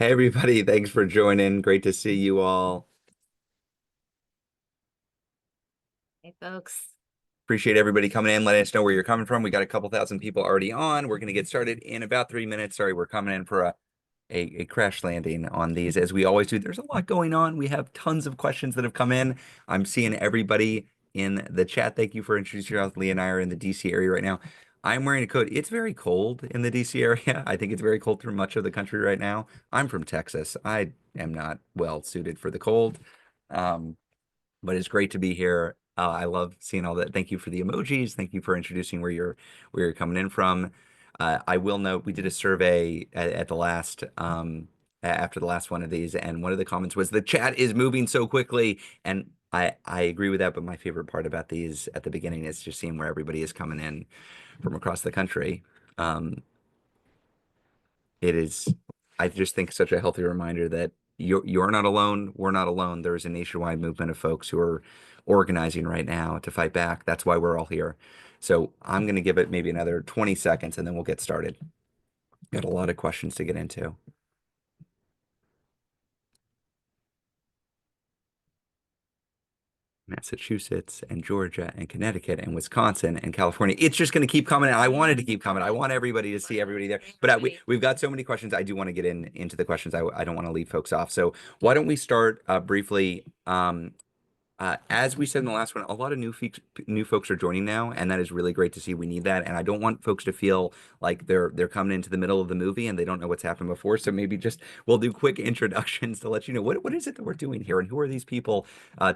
Hey everybody, thanks for joining. Great to see you all. Hey, folks. Appreciate everybody coming in, letting us know where you're coming from. We got a couple thousand people already on. We're going to get started in about 3 minutes. Sorry, we're coming in for a crash landing on these, as we always do. There's a lot going on. We have tons of questions that have come in. I'm seeing everybody in the chat. Thank you for introducing yourself. Leah and I are in the DC area right now. I'm wearing a coat. It's very cold in the DC area. I think it's very cold through much of the country right now. I'm from Texas. I am not well suited for the cold. Um, but it's great to be here. I love seeing all that. Thank you for the emojis. Thank you for introducing where you're coming in from. I will note we did a survey at the last after the last one of these, and one of the comments was the chat is moving so quickly, and I agree with that. But my favorite part about these at the beginning is just seeing where everybody is coming in from across the country. Um, it is, I just think, such a healthy reminder that you're not alone. We're not alone. There's a nationwide movement of folks who are organizing right now to fight back. That's why we're all here. So I'm going to give it maybe another 20 seconds and then we'll get started. Got a lot of questions to get into. Massachusetts and Georgia and Connecticut and Wisconsin and California. It's just going to keep coming. I wanted to keep coming. I want everybody to see everybody there. But we've got so many questions. I do want to get into the questions. I don't want to leave folks off. So why don't we start briefly? As we said in the last one, a lot of new folks are joining now, and that is really great to see. We need that, and I don't want folks to feel like they're coming into the middle of the movie and they don't know what's happened before. So maybe just we'll do quick introductions to let you know what is it that we're doing here, and who are these people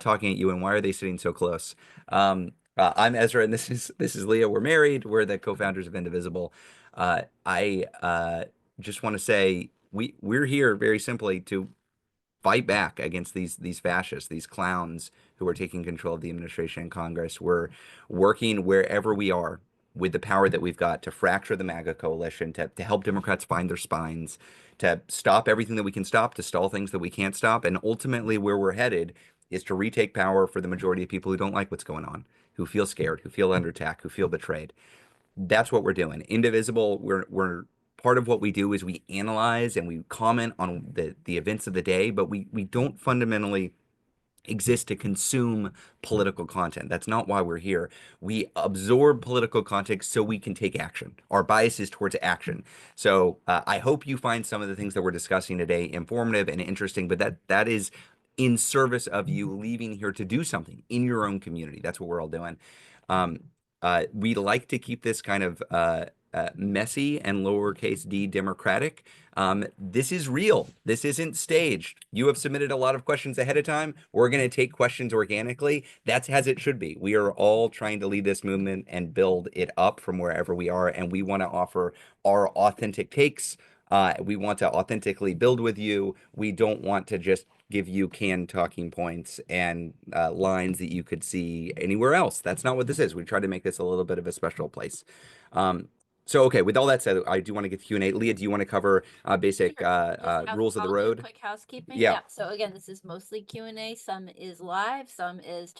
talking at you, and why are they sitting so close? I'm Ezra, and this is Leah. We're married. We're the co-founders of Indivisible. I just want to say we're here very simply to fight back against these fascists, these clowns who are taking control of the administration and Congress. We're working wherever we are with the power that we've got to fracture the MAGA coalition, to help Democrats find their spines, to stop everything that we can stop, to stall things that we can't stop. And ultimately, where we're headed is to retake power for the majority of people who don't like what's going on, who feel scared, who feel under attack, who feel betrayed. That's what we're doing. Indivisible, we're part of what we do is we analyze and we comment on the events of the day, but we don't fundamentally exist to consume political content. That's not why we're here. We absorb political content so we can take action. Our bias is towards action. So I hope you find some of the things that we're discussing today informative and interesting, but that is in service of you leaving here to do something in your own community. That's what we're all doing. Um, we like to keep this kind of messy and lowercase d democratic. This is real. This isn't staged. You have submitted a lot of questions ahead of time. We're going to take questions organically. That's as it should be. We are all trying to lead this movement and build it up from wherever we are, and we want to offer our authentic takes. We want to authentically build with you. We don't want to just give you canned talking points and lines that you could see anywhere else. That's not what this is. We try to make this a little bit of a special place. Um, so, okay, with all that said, I do want to get to Q&A. Leah, do you want to cover basic Sure. rules of the I'll do road? quick housekeeping. Yeah. Yeah. So again, this is mostly Q&A. Some is live, some is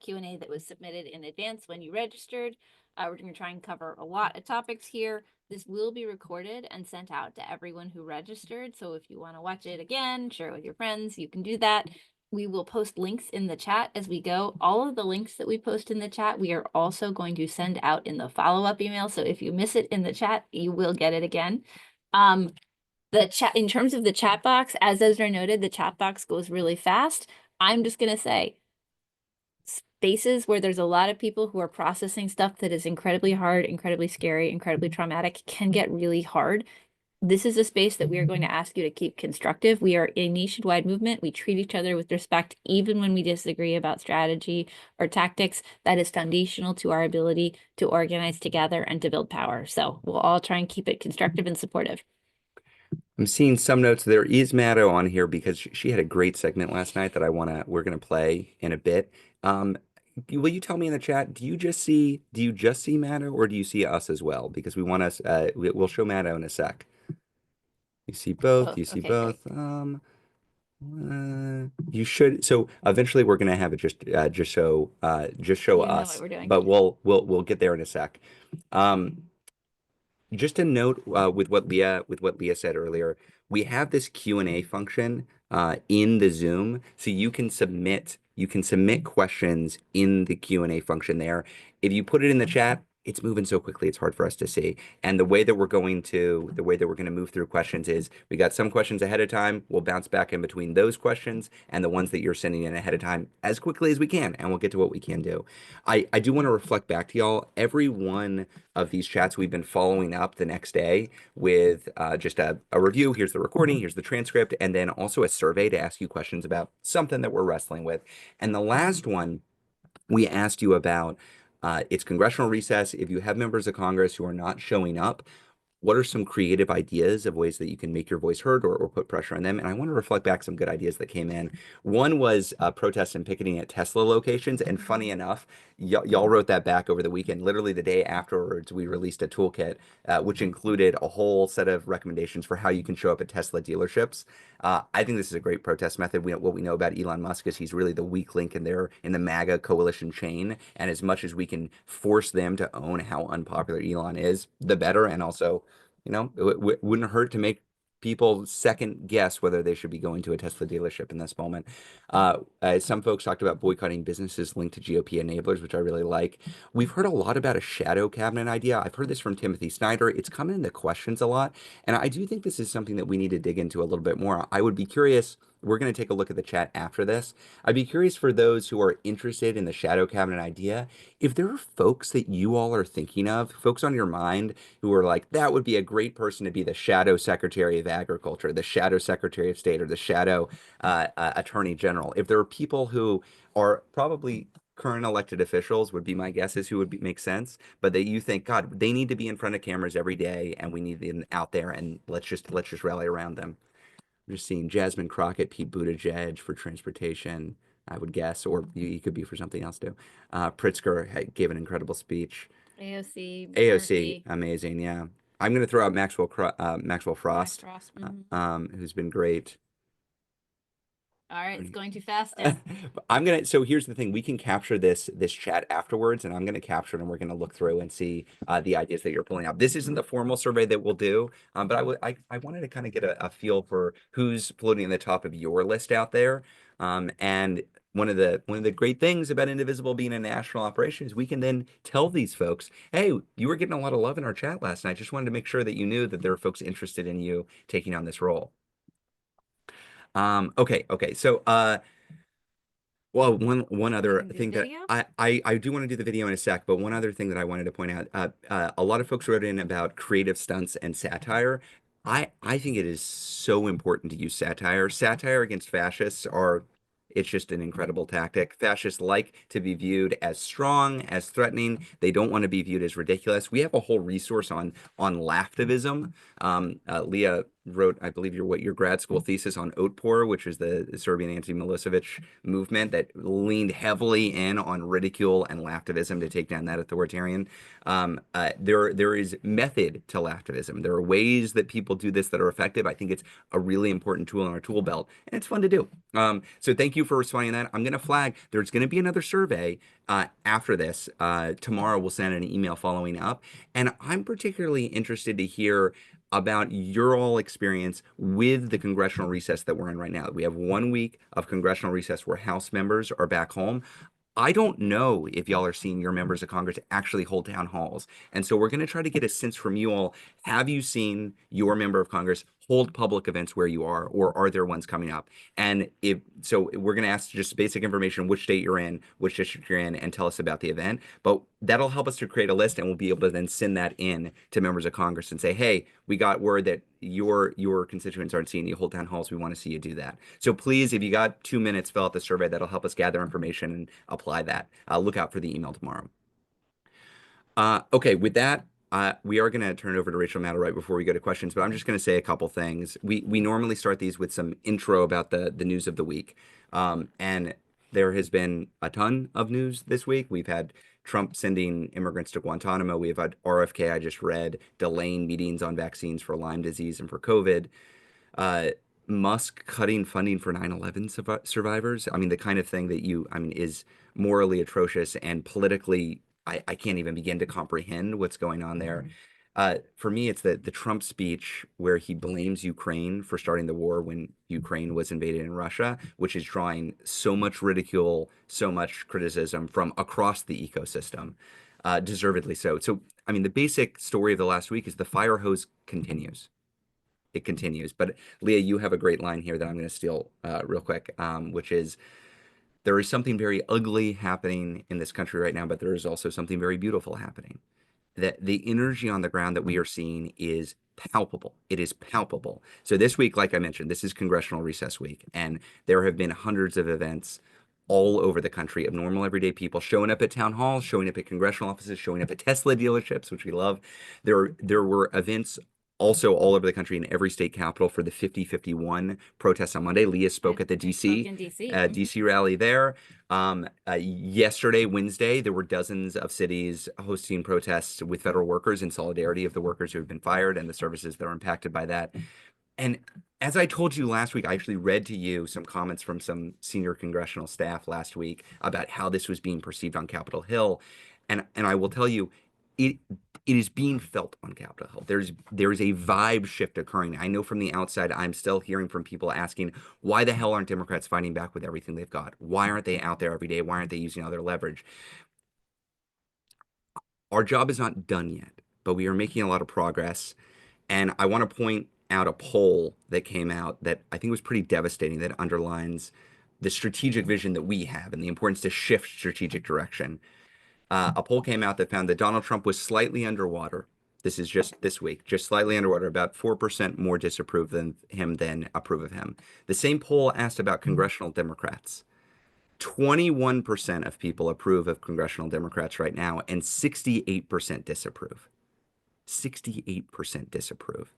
Q&A that was submitted in advance when you registered. We're going to try and cover a lot of topics here. This will be recorded and sent out to everyone who registered. So if you want to watch it again, share it with your friends, you can do that. We will post links in the chat as we go. All of the links that we post in the chat, we are also going to send out in the follow-up email. So if you miss it in the chat, you will get it again. The chat, in terms of the chat box, as Ezra noted, the chat box goes really fast. I'm just gonna say spaces where there's a lot of people who are processing stuff that is incredibly hard, incredibly scary, incredibly traumatic can get really hard. This is a space that we are going to ask you to keep constructive. We are a nationwide movement. We treat each other with respect, even when we disagree about strategy or tactics. That is foundational to our ability to organize together and to build power. So we'll all try and keep it constructive and supportive. I'm seeing some notes. There is Maddo on here because she had a great segment last night that we're gonna play in a bit. Um, will you tell me in the chat, do you just see Maddo or do you see us as well? Because we'll show Maddo in a sec. You see both, Both. you see Okay, great. both. You should. So eventually we're gonna have it just show You know what us, we're doing. but we'll get there in a sec. Um, just a note with what Leah said earlier. we have this Q&A function in the Zoom, so you can submit questions in the Q&A function there. If you put it in the chat, it's moving so quickly, it's hard for us to see. And the way that we're going to move through questions is we got some questions ahead of time. We'll bounce back in between those questions and the ones that you're sending in ahead of time as quickly as we can, and we'll get to what we can do. I do want to reflect back to y'all. Every one of these chats we've been following up the next day with just a review. Here's the recording, here's the transcript, and then also a survey to ask you questions about something that we're wrestling with. And the last one we asked you about, it's congressional recess. If you have members of Congress who are not showing up, what are some creative ideas of ways that you can make your voice heard, or put pressure on them? And I want to reflect back some good ideas that came in. One was protests and picketing at Tesla locations. And funny enough, y'all wrote that back over the weekend. Literally the day afterwards, we released a toolkit, which included a whole set of recommendations for how you can show up at Tesla dealerships. I think this is a great protest method. What we know about Elon Musk is he's really the weak link in the MAGA coalition chain. And as much as we can force them to own how unpopular Elon is, the better. And also, it wouldn't hurt to make people second guess whether they should be going to a Tesla dealership in this moment. Some folks talked about boycotting businesses linked to GOP enablers, which I really like. We've heard a lot about a shadow cabinet idea. I've heard this from Timothy Snyder. It's come in the questions a lot. And I do think this is something that we need to dig into a little bit more. I would be curious. We're going to take a look at the chat after this. I'd be curious for those who are interested in the shadow cabinet idea, if there are folks that you all are thinking of, folks on your mind who are like, that would be a great person to be the shadow secretary of agriculture, the shadow secretary of state, or the shadow attorney general. If there are people who are probably current elected officials, would be my guess is who make sense, but that you think, God, they need to be in front of cameras every day, and we need them out there, and let's just rally around them. I'm just seeing Jasmine Crockett, Pete Buttigieg for transportation, I would guess, or you could be for something else too. Pritzker gave an incredible speech. AOC, AOC, Murphy, amazing, yeah. I'm going to throw out Maxwell Max Frost, Frost. who's been great. All right, it's going too fast now. So here's the thing, we can capture this chat afterwards, and I'm gonna capture it, and we're gonna look through and see the ideas that you're pulling out. This isn't the formal survey that we'll do, but I wanted to kind of get a feel for who's floating in the top of your list out there. And one of the great things about Indivisible being a national operation is we can then tell these folks, hey, you were getting a lot of love in our chat last night. Just wanted to make sure that you knew that there are folks interested in you taking on this role. Okay. So well, one other Do the thing that video? I do want to do the video in a sec, but one other thing that I wanted to point out, a lot of folks wrote in about creative stunts and satire. I think it is so important to use satire. Satire against fascists it's just an incredible tactic. Fascists like to be viewed as strong, as threatening. They don't want to be viewed as ridiculous. We have a whole resource on laughtivism. Leah wrote, I believe, your grad school thesis on Otpor, which is the Serbian anti-Milosevic movement that leaned heavily in on ridicule and laughtivism to take down that authoritarian. There is method to laughtivism. There are ways that people do this that are effective. I think it's a really important tool in our tool belt, and it's fun to do. So thank you for responding to that. I'm going to flag there's going to be another survey after this. Tomorrow we'll send an email following up, and I'm particularly interested to hear about your all experience with the congressional recess that we're in right now. We have 1 week of congressional recess where House members are back home. I don't know if y'all are seeing your members of Congress actually hold town halls. And so we're going to try to get a sense from you all. Have you seen your member of Congress hold public events where you are, or are there ones coming up? And if so, we're going to ask just basic information, which state you're in, which district you're in, and tell us about the event. But that'll help us to create a list, and we'll be able to then send that in to members of Congress and say, hey, we got word that your constituents aren't seeing you hold town halls. We want to see you do that. So please, if you got 2 minutes, fill out the survey. That'll help us gather information and apply that. Look out for the email tomorrow. Okay, with that, we are going to turn it over to Rachel Maddow right before we go to questions, but I'm just going to say a couple things. We normally start these with some intro about the news of the week. And there has been a ton of news this week. We've had Trump sending immigrants to Guantanamo. We've had RFK, I just read, delaying meetings on vaccines for Lyme disease and for COVID. Uh, Musk cutting funding for 9/11 survivors. I mean, the kind of thing that is morally atrocious and politically, I can't even begin to comprehend what's going on there. For me, it's the Trump speech where he blames Ukraine for starting the war when Ukraine was invaded in Russia, which is drawing so much ridicule, so much criticism from across the ecosystem, deservedly so. So, I mean, the basic story of the last week is the fire hose continues. It continues. But Leah, you have a great line here that I'm going to steal real quick, which is there is something very ugly happening in this country right now, but there is also something very beautiful happening. That the energy on the ground that we are seeing is palpable. It is palpable. So this week, like I mentioned, this is congressional recess week, and there have been hundreds of events all over the country of normal everyday people showing up at town halls, showing up at congressional offices, showing up at Tesla dealerships, which we love. There were events also all over the country in every state capital for the 50-51 protests on Monday. Leah spoke at the Spoke in DC. DC rally there. Yesterday, Wednesday, there were dozens of cities hosting protests with federal workers in solidarity of the workers who have been fired and the services that are impacted by that. And as I told you last week, I actually read to you some comments from some senior congressional staff last week about how this was being perceived on Capitol Hill. And I will tell you, it is being felt on Capitol Hill. There's a vibe shift occurring. I know from the outside, I'm still hearing from people asking, why the hell aren't Democrats fighting back with everything they've got? Why aren't they out there every day? Why aren't they using all their leverage? Our job is not done yet, but we are making a lot of progress. And I want to point out a poll that came out that I think was pretty devastating, that underlines the strategic vision that we have and the importance to shift strategic direction. A poll came out that found that Donald Trump was slightly underwater. This is just this week, just slightly underwater, about 4% more disapprove than him than approve of him. The same poll asked about congressional Democrats. 21% of people approve of congressional Democrats right now, and 68% disapprove. 68% disapprove.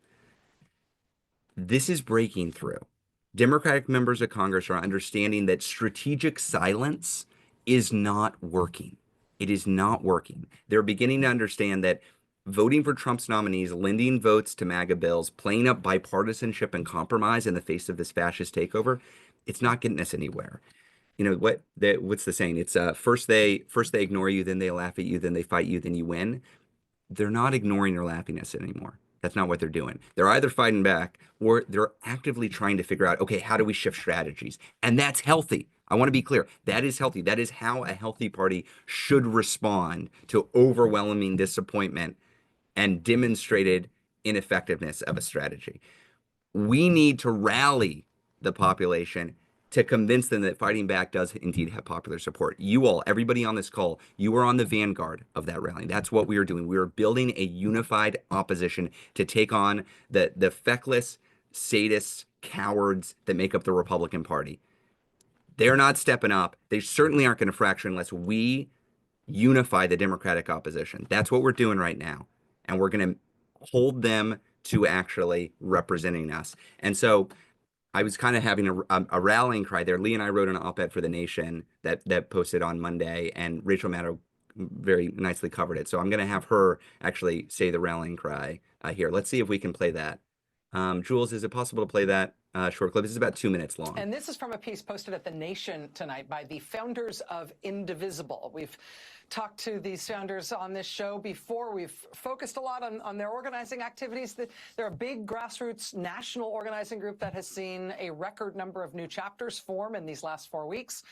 This is breaking through. Democratic members of Congress are understanding that strategic silence is not working. It is not working. They're beginning to understand that voting for Trump's nominees, lending votes to MAGA bills, playing up bipartisanship and compromise in the face of this fascist takeover, it's not getting us anywhere. You know what's the saying? It's first they ignore you, then they laugh at you, then they fight you, then you win. They're not ignoring or laughing at us anymore. That's not what they're doing. They're either fighting back or they're actively trying to figure out, okay, how do we shift strategies? And that's healthy. I want to be clear. That is healthy. That is how a healthy party should respond to overwhelming disappointment and demonstrated ineffectiveness of a strategy. We need to rally the population to convince them that fighting back does indeed have popular support. You all, everybody on this call, you are on the vanguard of that rally. That's what we are doing. We are building a unified opposition to take on the feckless, sadists, cowards that make up the Republican Party. They're not stepping up. They certainly aren't going to fracture unless we unify the Democratic opposition. That's what we're doing right now. And we're going to hold them to actually representing us. And so I was kind of having a rallying cry there. Lee and I wrote an op-ed for The Nation that posted on Monday, and Rachel Maddow very nicely covered it. So I'm going to have her actually say the rallying cry here. Let's see if we can play that. Jules, is it possible to play that short clip? This is about 2 minutes long. And this is from a piece posted at The Nation tonight by the founders of Indivisible. We've talked to these founders on this show before. We've focused a lot on their organizing activities. They're a big grassroots national organizing group that has seen a record number of new chapters form in these last 4 weeks,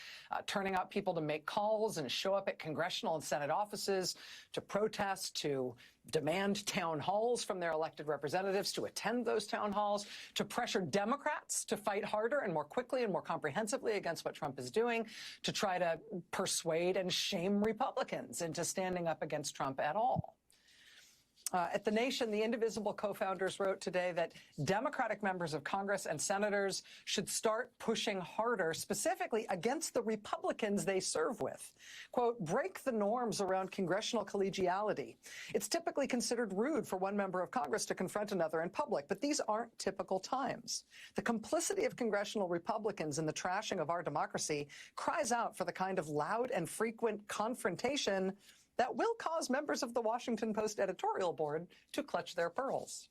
turning out people to make calls and show up at congressional and Senate offices to protest, to demand town halls from their elected representatives, to attend those town halls, to pressure Democrats to fight harder and more quickly and more comprehensively against what Trump is doing, to try to persuade and shame Republicans into standing up against Trump at all. At The Nation, the Indivisible co-founders wrote today that Democratic members of Congress and senators should start pushing harder, specifically against the Republicans they serve with. Quote, break the norms around congressional collegiality. It's typically considered rude for one member of Congress to confront another in public, but these aren't typical times. The complicity of congressional Republicans in the trashing of our democracy cries out for the kind of loud and frequent confrontation that will cause members of the Washington Post editorial board to clutch their pearls.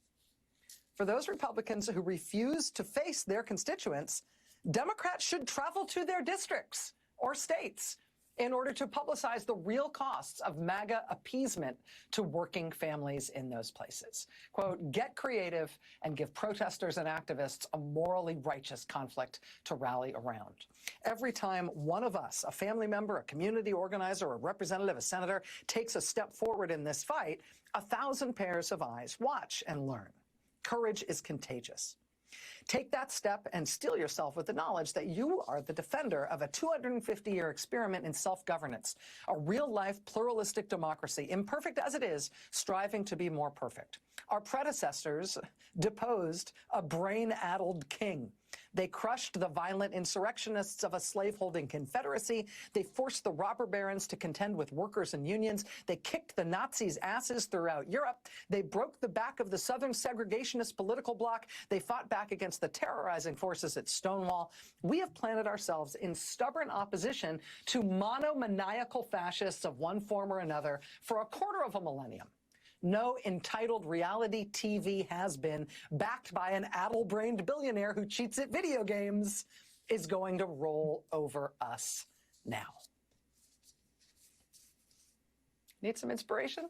For those Republicans who refuse to face their constituents, Democrats should travel to their districts or states in order to publicize the real costs of MAGA appeasement to working families in those places. Quote, get creative and give protesters and activists a morally righteous conflict to rally around. Every time one of us, a family member, a community organizer, a representative, a senator, takes a step forward in this fight, 1,000 pairs of eyes watch and learn. Courage is contagious. Take that step and steel yourself with the knowledge that you are the defender of a 250-year experiment in self-governance, a real-life pluralistic democracy, imperfect as it is, striving to be more perfect. Our predecessors deposed a brain-addled king. They crushed the violent insurrectionists of a slaveholding confederacy. They forced the robber barons to contend with workers and unions. They kicked the Nazis' asses throughout Europe. They broke the back of the Southern segregationist political bloc. They fought back against the terrorizing forces at Stonewall. We have planted ourselves in stubborn opposition to monomaniacal fascists of one form or another for a quarter of a millennium. No entitled reality TV has-been backed by an addle-brained billionaire who cheats at video games is going to roll over us now. Need some inspiration?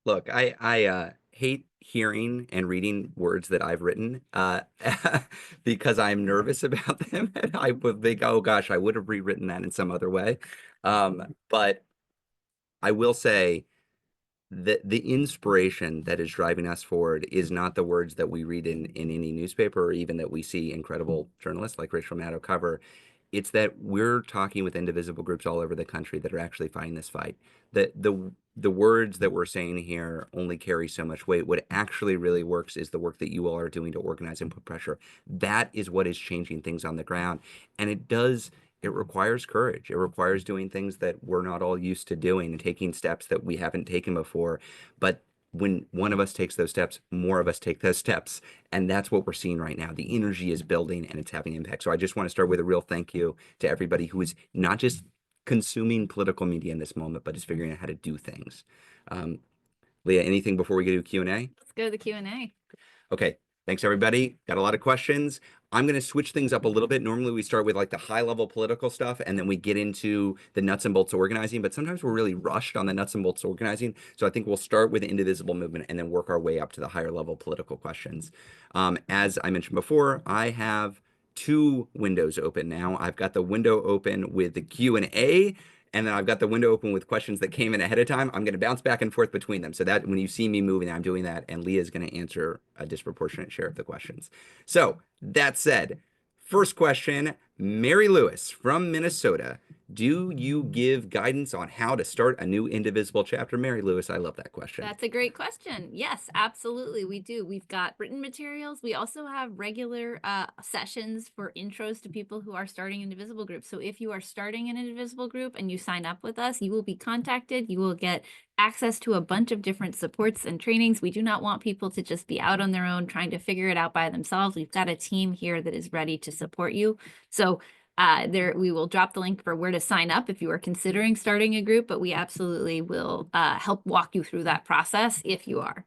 Look, I hate hearing and reading words that I've written because I'm nervous about them, and I would think, oh gosh, I would have rewritten that in some other way. But I will say that the inspiration that is driving us forward is not the words that we read in any newspaper or even that we see incredible journalists like Rachel Maddow cover. It's that we're talking with indivisible groups all over the country that are actually fighting this fight. The words that we're saying here only carry so much weight. What actually really works is the work that you all are doing to organize and put pressure. That is what is changing things on the ground. And it requires courage. It requires doing things that we're not all used to doing and taking steps that we haven't taken before. But when one of us takes those steps, more of us take those steps. And that's what we're seeing right now. The energy is building and it's having impact. So I just want to start with a real thank you to everybody who is not just consuming political media in this moment, but is figuring out how to do things. Leah, anything before we get to Q&A? Let's go to the Q&A. Okay. Thanks, everybody. Got a lot of questions. I'm going to switch things up a little bit. Normally, we start with like the high-level political stuff, and then we get into the nuts and bolts organizing. But sometimes we're really rushed on the nuts and bolts organizing. So I think we'll start with the Indivisible movement and then work our way up to the higher-level political questions. As I mentioned before, I have 2 windows open now. I've got the window open with the Q&A, and then I've got the window open with questions that came in ahead of time. I'm going to bounce back and forth between them. So that when you see me moving, I'm doing that. And Leah is going to answer a disproportionate share of the questions. So that said, first question, Mary Lewis from Minnesota. Do you give guidance on how to start a new Indivisible chapter? Mary Lewis, I love that question. That's a great question. Yes, absolutely. We do. We've got written materials. We also have regular sessions for intros to people who are starting Indivisible groups. So if you are starting an Indivisible group and you sign up with us, you will be contacted. You will get access to a bunch of different supports and trainings. We do not want people to just be out on their own trying to figure it out by themselves. We've got a team here that is ready to support you. So we will drop the link for where to sign up if you are considering starting a group, but we absolutely will help walk you through that process if you are.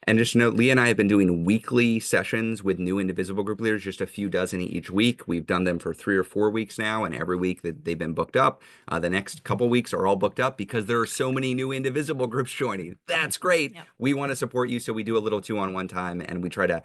And just note, Leah and I have been doing weekly sessions with new Indivisible group leaders, just a few dozen each week. We've done them for 3 or 4 weeks now, and every week that they've been booked up. The next couple weeks are all booked up because there are so many new Indivisible groups joining. That's great. Yep. We want to support you, so we do a little 2-on-1 time, and we try to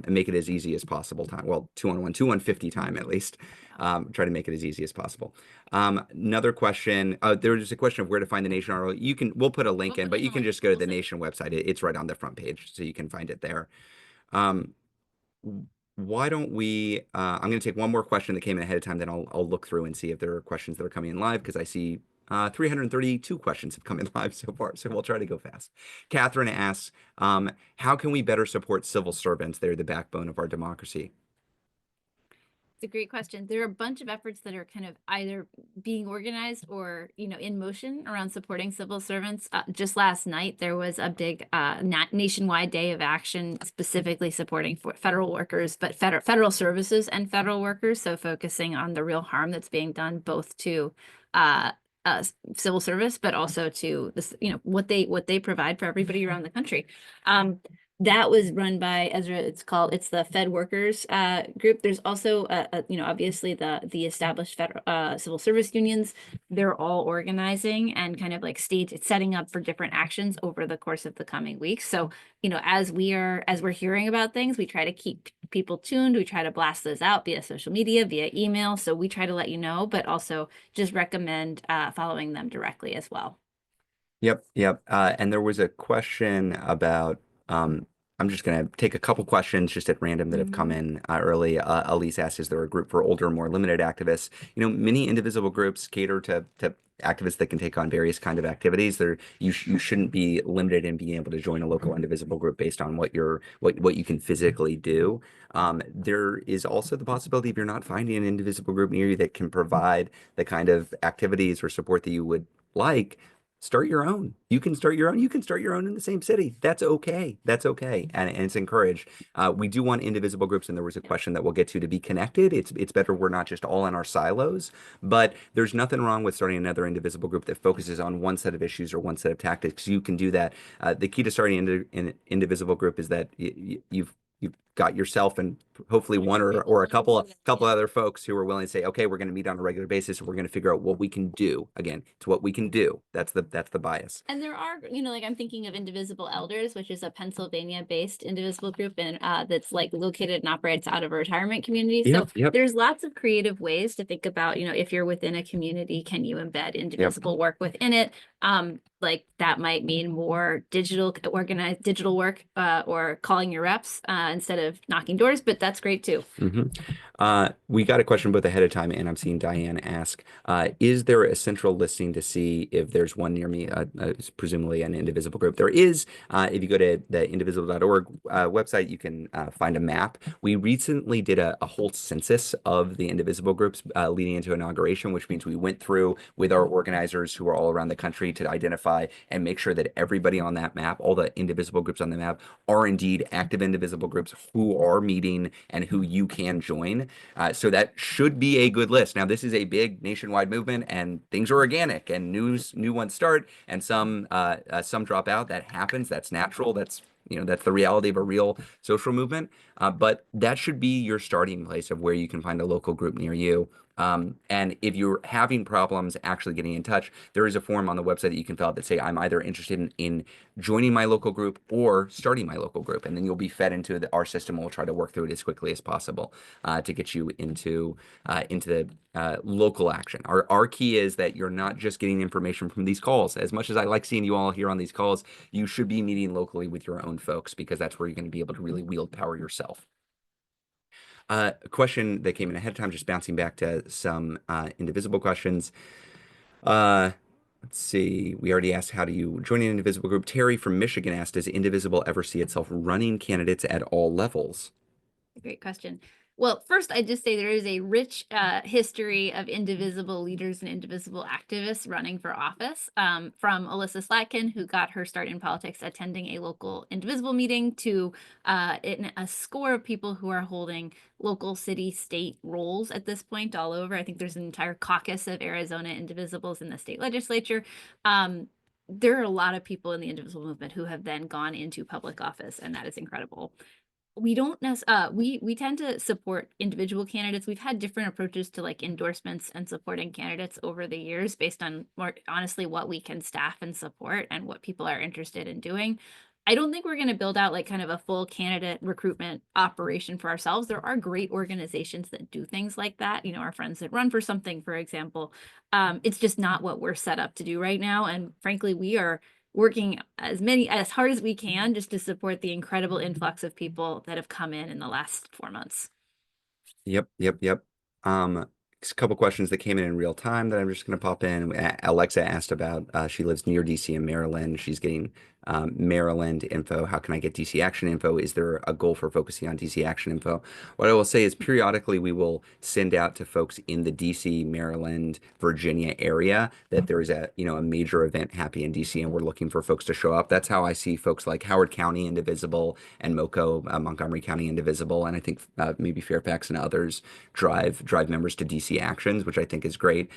make it as easy as possible time. Well, 2-on-1, 2-on-50 time at least. Try to make it as easy as possible. Another question. There was a question of where to find the Nation article. We'll put a link in, but you can just go to the Nation website. It's right on the front page, so you can find it there. Why don't we? I'm going to take one more question that came in ahead of time. Then I'll look through and see if there are questions that are coming in live because I see 332 questions have come in live so far. So we'll try to go fast. Catherine asks, how can we better support civil servants? They're the backbone of our democracy. It's a great question. There are a bunch of efforts that are kind of either being organized or, in motion around supporting civil servants. Just last night, there was a big nationwide day of action specifically supporting federal workers, but federal services and federal workers. So focusing on the real harm that's being done both to civil service, but also to this, what they provide for everybody around the country. that was run by Ezra. It's the Fed Workers group. There's also obviously the established federal civil service unions. They're all organizing and kind of like setting up for different actions over the course of the coming weeks. So, as we're hearing about things, we try to keep people tuned. We try to blast those out via social media, via email. So we try to let you know, but also just recommend following them directly as well. Yep, yep. And there was a question about, I'm just going to take a couple questions just at random that have come in early. Elise asked, is there a group for older, more limited activists? Many indivisible groups cater to activists that can take on various kind of activities. You shouldn't be limited in being able to join a local indivisible group based on what you can physically do. There is also the possibility, if you're not finding an indivisible group near you that can provide the kind of activities or support that you would like, start your own. You can start your own. You can start your own in the same city. That's okay. That's okay. And it's encouraged. We do want indivisible groups, and there was a question that we'll get to be connected. It's better we're not just all in our silos, but there's nothing wrong with starting another indivisible group that focuses on one set of issues or one set of tactics. You can do that. The key to starting an indivisible group is that you've got yourself and hopefully one or a couple other folks who are willing to say, okay, we're going to meet on a regular basis and we're going to figure out what we can do. Again, it's what we can do. That's the bias. And there are, like I'm thinking of Indivisible Elders, which is a Pennsylvania-based indivisible group, and that's like located and operates out of a retirement community. So there's lots of creative ways to think about, if you're within a community, can you embed indivisible work within it? Like that might mean more organized digital work, or calling your reps instead of knocking doors, but that's great too. We got a question both ahead of time, and I'm seeing Diane ask, is there a central listing to see if there's one near me, presumably an indivisible group? There is. If you go to the indivisible.org website, you can find a map. We recently did a whole census of the indivisible groups leading into inauguration, which means we went through with our organizers who are all around the country to identify and make sure that everybody on that map, all the indivisible groups on the map, are indeed active indivisible groups who are meeting and who you can join. So that should be a good list. Now, this is a big nationwide movement, and things are organic, and new ones start, and some drop out. That happens. That's natural. That's the reality of a real social movement. But that should be your starting place of where you can find a local group near you. And if you're having problems actually getting in touch, there is a form on the website that you can fill out that say, I'm either interested in joining my local group or starting my local group. And then you'll be fed into our system. We'll try to work through it as quickly as possible to get you into the local action. Our key is that you're not just getting information from these calls. As much as I like seeing you all here on these calls, you should be meeting locally with your own folks, because that's where you're going to be able to really wield power yourself. A question that came in ahead of time, just bouncing back to some indivisible questions. Let's see. We already asked, how do you join an indivisible group? Terry from Michigan asked, does Indivisible ever see itself running candidates at all levels? Great question. Well, first, I just say there is a rich history of indivisible leaders and indivisible activists running for office, from Alyssa Slatkin, who got her start in politics attending a local indivisible meeting, to a score of people who are holding local, city, state roles at this point all over. I think there's an entire caucus of Arizona indivisibles in the state legislature. There are a lot of people in the indivisible movement who have then gone into public office, and that is incredible. We don't we tend to support individual candidates. We've had different approaches to like endorsements and supporting candidates over the years based on, more honestly, what we can staff and support and what people are interested in doing. I don't think we're going to build out like kind of a full candidate recruitment operation for ourselves. There are great organizations that do things like that. Our friends that Run for Something, for example. It's just not what we're set up to do right now. And frankly, we are working as hard as we can just to support the incredible influx of people that have come in the last 4 months. Yep. A couple questions that came in real time that I'm just going to pop in. Alexa asked about, she lives near DC in Maryland. She's getting Maryland info. How can I get DC action info? Is there a goal for focusing on DC action info? What I will say is periodically we will send out to folks in the DC, Maryland, Virginia area that there is a major event happening in DC, and we're looking for folks to show up. That's how I see folks like Howard County Indivisible and MoCo, Montgomery County Indivisible, and I think maybe Fairfax and others drive members to DC actions, which I think is great.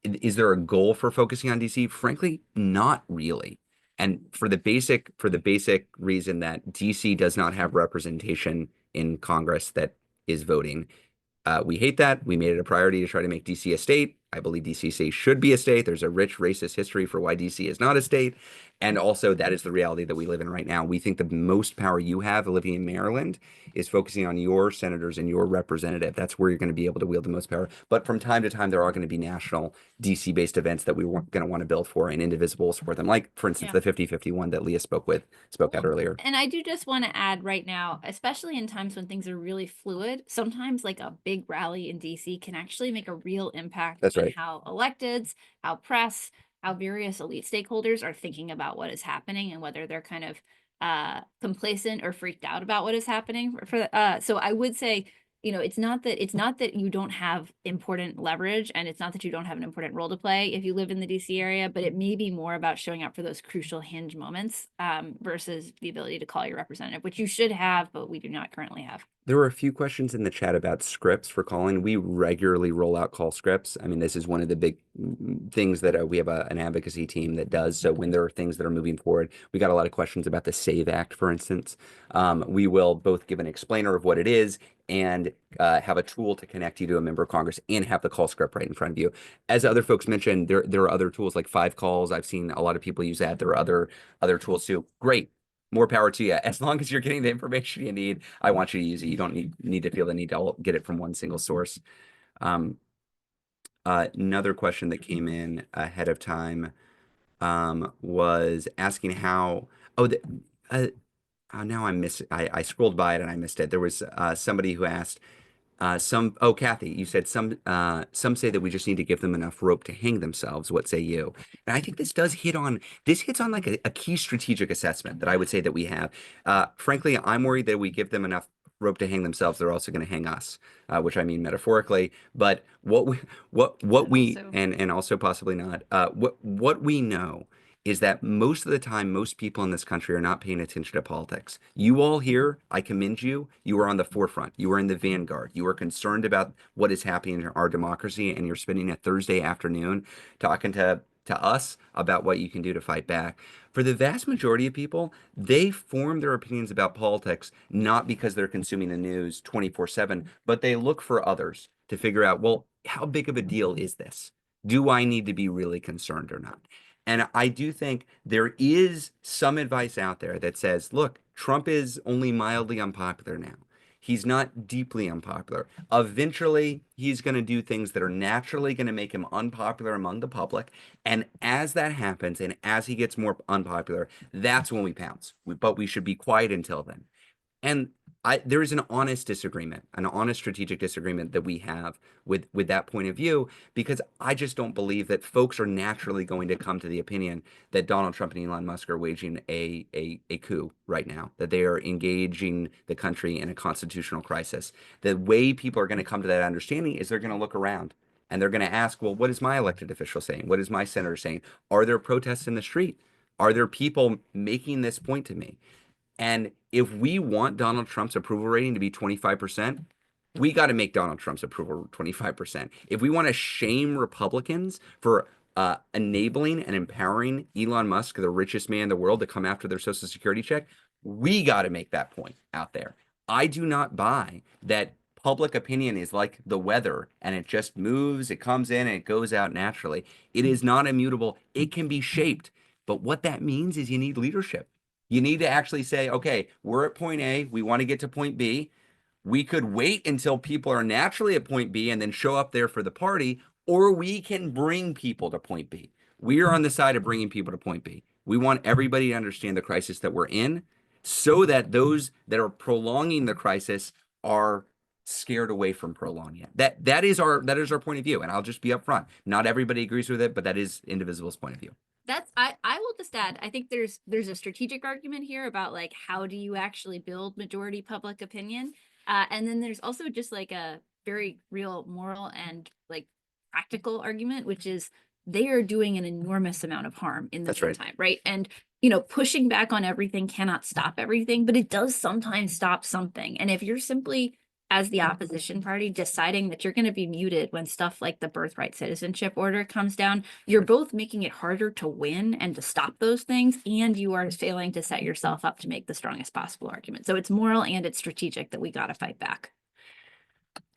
Is there a goal for focusing on DC? Frankly, not really. And for the basic reason that DC does not have representation in Congress that is voting. We hate that. We made it a priority to try to make DC a state. I believe DC should be a state. There's a rich racist history for why DC is not a state. And also, that is the reality that we live in right now. We think the most power you have living in Maryland is focusing on your senators and your representative. That's where you're going to be able to wield the most power. But from time to time, there are going to be national DC-based events that we're going to want to build for, and Indivisible will support them. Like, for instance, the 50-51 that Leah spoke at earlier. And I do just want to add right now, especially in times when things are really fluid, sometimes like a big rally in DC can actually make a real impact That's on right. how electeds, how press, how various elite stakeholders are thinking about what is happening and whether they're kind of complacent or freaked out about what is happening. So I would say, you know, it's not that you don't have important leverage, and it's not that you don't have an important role to play if you live in the DC area, but it may be more about showing up for those crucial hinge moments versus the ability to call your representative, which you should have, but we do not currently have. There were a few questions in the chat about scripts for calling. We regularly roll out call scripts. I mean, this is one of the big things that we have an advocacy team that does. So when there are things that are moving forward, we got a lot of questions about the SAVE Act, for instance. We will both give an explainer of what it is and have a tool to connect you to a member of Congress and have the call script right in front of you. As other folks mentioned, there are other tools like 5Calls. I've seen a lot of people use that. There are other tools too. Great. More power to you. As long as you're getting the information you need, I want you to use it. You don't need to feel the need to all get it from one single source. Another question that came in ahead of time was asking how. Now I scrolled by it and I missed it. There was somebody who asked. Kathy, you said some say that we just need to give them enough rope to hang themselves. What say you? And I think this hits on like a key strategic assessment that I would say that we have. Frankly, I'm worried that we give them enough rope to hang themselves, they're also going to hang us, which I mean metaphorically. But and also possibly not. What we know is that most of the time, most people in this country are not paying attention to politics. You all here, I commend you. You are on the forefront. You are in the vanguard. You are concerned about what is happening in our democracy, and you're spending a Thursday afternoon talking to us about what you can do to fight back. For the vast majority of people, they form their opinions about politics not because they're consuming the news 24/7, but they look for others to figure out, well, how big of a deal is this? Do I need to be really concerned or not? And I do think there is some advice out there that says, look, Trump is only mildly unpopular now. He's not deeply unpopular. Eventually, he's going to do things that are naturally going to make him unpopular among the public. And as that happens, and as he gets more unpopular, that's when we pounce. But we should be quiet until then. And there is an honest disagreement, an honest strategic disagreement that we have with that point of view, because I just don't believe that folks are naturally going to come to the opinion that Donald Trump and Elon Musk are waging a coup right now, that they are engaging the country in a constitutional crisis. The way people are going to come to that understanding is they're going to look around and they're going to ask, well, what is my elected official saying? What is my senator saying? Are there protests in the street? Are there people making this point to me? And if we want Donald Trump's approval rating to be 25%, we got to make Donald Trump's approval 25%. If we want to shame Republicans for enabling and empowering Elon Musk, the richest man in the world, to come after their Social Security check, we got to make that point out there. I do not buy that public opinion is like the weather and it just moves, it comes in, and it goes out naturally. It is not immutable. It can be shaped. But what that means is you need leadership. You need to actually say, okay, we're at point A. We want to get to point B. We could wait until people are naturally at point B and then show up there for the party, or we can bring people to point B. We are on the side of bringing people to point B. We want everybody to understand the crisis that we're in so that those that are prolonging the crisis are scared away from prolonging it. That is our point of view. And I'll just be upfront. Not everybody agrees with it, but that is Indivisible's point of view. I will just add, I think there's a strategic argument here about like, how do you actually build majority public opinion? And then there's also just like a very real moral and like practical argument, which is they are doing an enormous amount of harm in the meantime, right? And, you know, pushing back on everything cannot stop everything, but it does sometimes stop something. And if you're simply as the opposition party, deciding that you're going to be muted when stuff like the birthright citizenship order comes down, you're both making it harder to win and to stop those things, and you are failing to set yourself up to make the strongest possible argument. So it's moral and it's strategic that we got to fight back.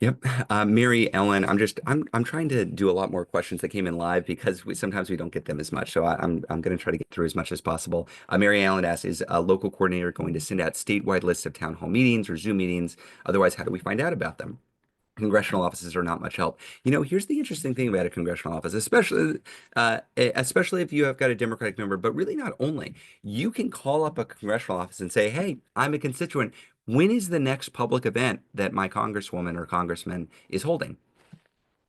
Yep. Mary Ellen, I'm trying to do a lot more questions that came in live because sometimes we don't get them as much. So I'm going to try to get through as much as possible. Mary Ellen asks, is a local coordinator going to send out statewide lists of town hall meetings or Zoom meetings? Otherwise, how do we find out about them? Congressional offices are not much help. Here's the interesting thing about a congressional office, especially if you have got a Democratic member, but really not only. You can call up a congressional office and say, hey, I'm a constituent. When is the next public event that my congresswoman or congressman is holding?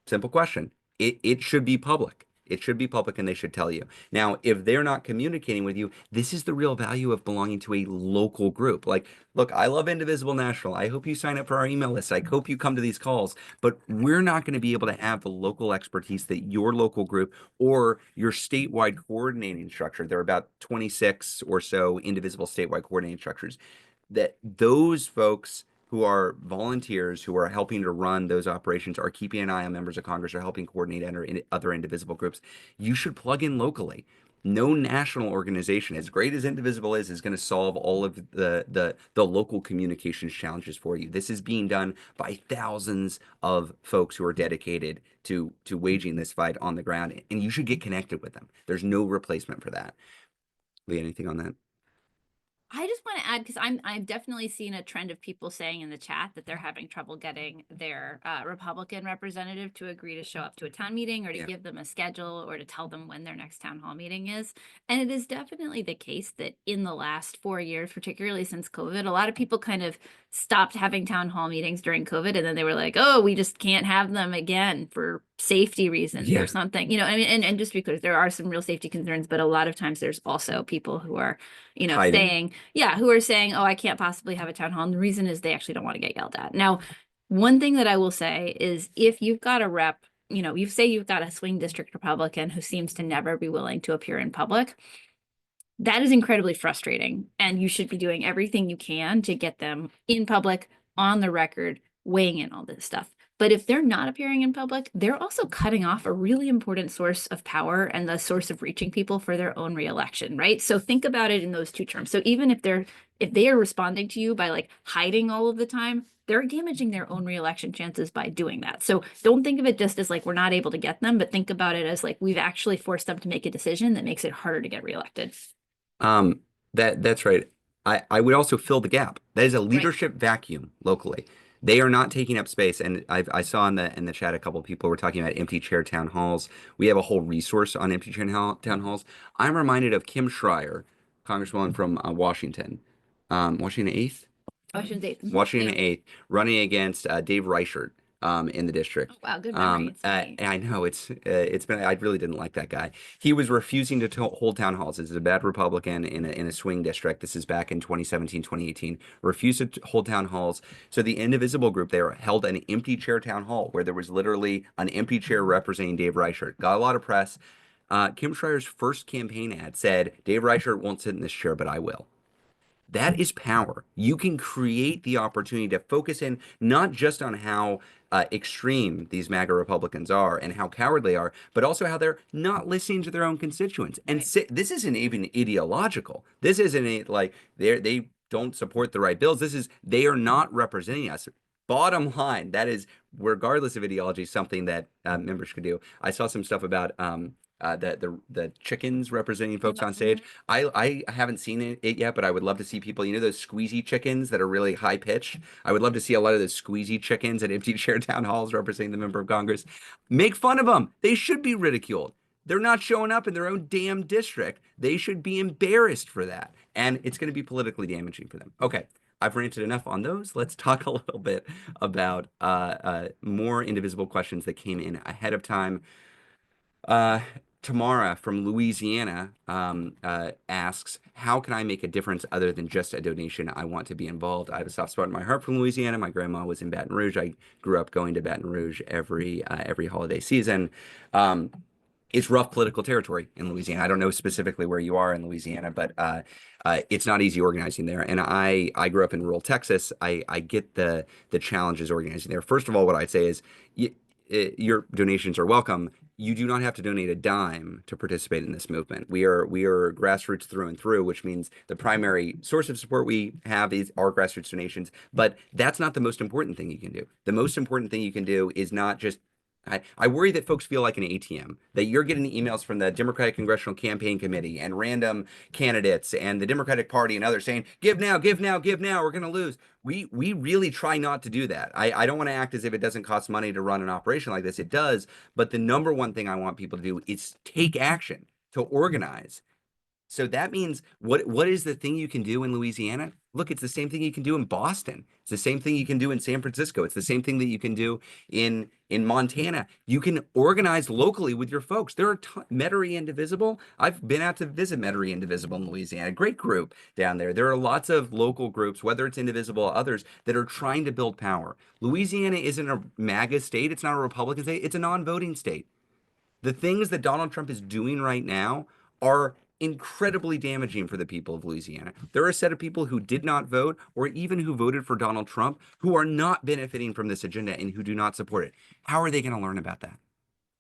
Simple question. It should be public. It should be public and they should tell you. Now, if they're not communicating with you, this is the real value of belonging to a local group. Like, look, I love Indivisible National. I hope you sign up for our email list. I hope you come to these calls, but we're not going to be able to have the local expertise that your local group or your statewide coordinating structure. There are about 26 or so Indivisible statewide coordinating structures that those folks who are volunteers who are helping to run those operations are keeping an eye on members of Congress or helping coordinate other Indivisible groups. You should plug in locally. No national organization, as great as Indivisible is going to solve all of the local communications challenges for you. This is being done by thousands of folks who are dedicated to waging this fight on the ground, and you should get connected with them. There's no replacement for that. Leah, anything on that? I just want to add, because I've definitely seen a trend of people saying in the chat that they're having trouble getting their Republican representative to agree to show up to a town meeting or to give them a schedule or to tell them when their next town hall meeting is. And it is definitely the case that in the last 4 years, particularly since COVID, a lot of people kind of stopped having town hall meetings during COVID. And then they were like, oh, we just can't have them again for safety reasons or something. I mean, and just because there are some real safety concerns, but a lot of times there's also people who are saying, who are saying, oh, I can't possibly have a town hall. And the reason is they actually don't want to get yelled at. Now, one thing that I will say is if you've got a rep, you say you've got a swing district Republican who seems to never be willing to appear in public, that is incredibly frustrating. And you should be doing everything you can to get them in public, on the record, weighing in all this stuff. But if they're not appearing in public, they're also cutting off a really important source of power and the source of reaching people for their own reelection, right? So think about it in those two terms. So even if they are responding to you by like hiding all of the time, they're damaging their own reelection chances by doing that. So don't think of it just as like we're not able to get them, but think about it as like we've actually forced them to make a decision that makes it harder to get reelected. That's right. I would also fill the gap. That is a leadership vacuum locally. They are not taking up space. And I saw in the chat a couple of people were talking about empty chair town halls. We have a whole resource on empty chair town halls. I'm reminded of Kim Schreier, Congresswoman from Washington, Washington 8th? Washington 8th. Washington 8th, running against Dave Reichert. In the district. Oh, wow, good memory. I know it's been. I really didn't like that guy. He was refusing to hold town halls. This is a bad Republican in a swing district. This is back in 2017, 2018. Refused to hold town halls. So the Indivisible group there held an empty chair town hall where there was literally an empty chair representing Dave Reichert. Got a lot of press. Kim Schreier's first campaign ad said, "Dave Reichert won't sit in this chair, but I will." That is power. You can create the opportunity to focus in not just on how extreme these MAGA Republicans are and how cowardly they are, but also how they're not listening to their own constituents. And this isn't even ideological. This isn't like they don't support the right bills. They are not representing us. Bottom line, that is, regardless of ideology, something that members could do. I saw some stuff about the chickens representing folks on stage. I haven't seen it yet, but I would love to see people, those squeezy chickens that are really high pitched. I would love to see a lot of those squeezy chickens at empty chair town halls representing the member of Congress. Make fun of them. They should be ridiculed. They're not showing up in their own damn district. They should be embarrassed for that. And it's going to be politically damaging for them. Okay. I've ranted enough on those. Let's talk a little bit about more Indivisible questions that came in ahead of time. Tamara from Louisiana asks, how can I make a difference other than just a donation? I want to be involved. I have a soft spot in my heart for Louisiana. My grandma was in Baton Rouge. I grew up going to Baton Rouge every holiday season. it's rough political territory in Louisiana. I don't know specifically where you are in Louisiana, but it's not easy organizing there. And I grew up in rural Texas. I get the challenges organizing there. First of all, what I'd say is your donations are welcome. You do not have to donate a dime to participate in this movement. We are grassroots through and through, which means the primary source of support we have is our grassroots donations. But that's not the most important thing you can do. The most important thing you can do is not just I worry that folks feel like an ATM, that you're getting emails from the Democratic Congressional Campaign Committee and random candidates and the Democratic Party and others saying, give now, give now, give now, we're going to lose. We really try not to do that. I don't want to act as if it doesn't cost money to run an operation like this. It does. But the number one thing I want people to do is take action, to organize. So that means what is the thing you can do in Louisiana? Look, it's the same thing you can do in Boston. It's the same thing you can do in San Francisco. It's the same thing that you can do in Montana. You can organize locally with your folks. There are Metairie Indivisible. I've been out to visit Metairie Indivisible in Louisiana. Great group down there. There are lots of local groups, whether it's Indivisible or others, that are trying to build power. Louisiana isn't a MAGA state. It's not a Republican state. It's a non-voting state. The things that Donald Trump is doing right now are incredibly damaging for the people of Louisiana. There are a set of people who did not vote or even who voted for Donald Trump who are not benefiting from this agenda and who do not support it. How are they going to learn about that?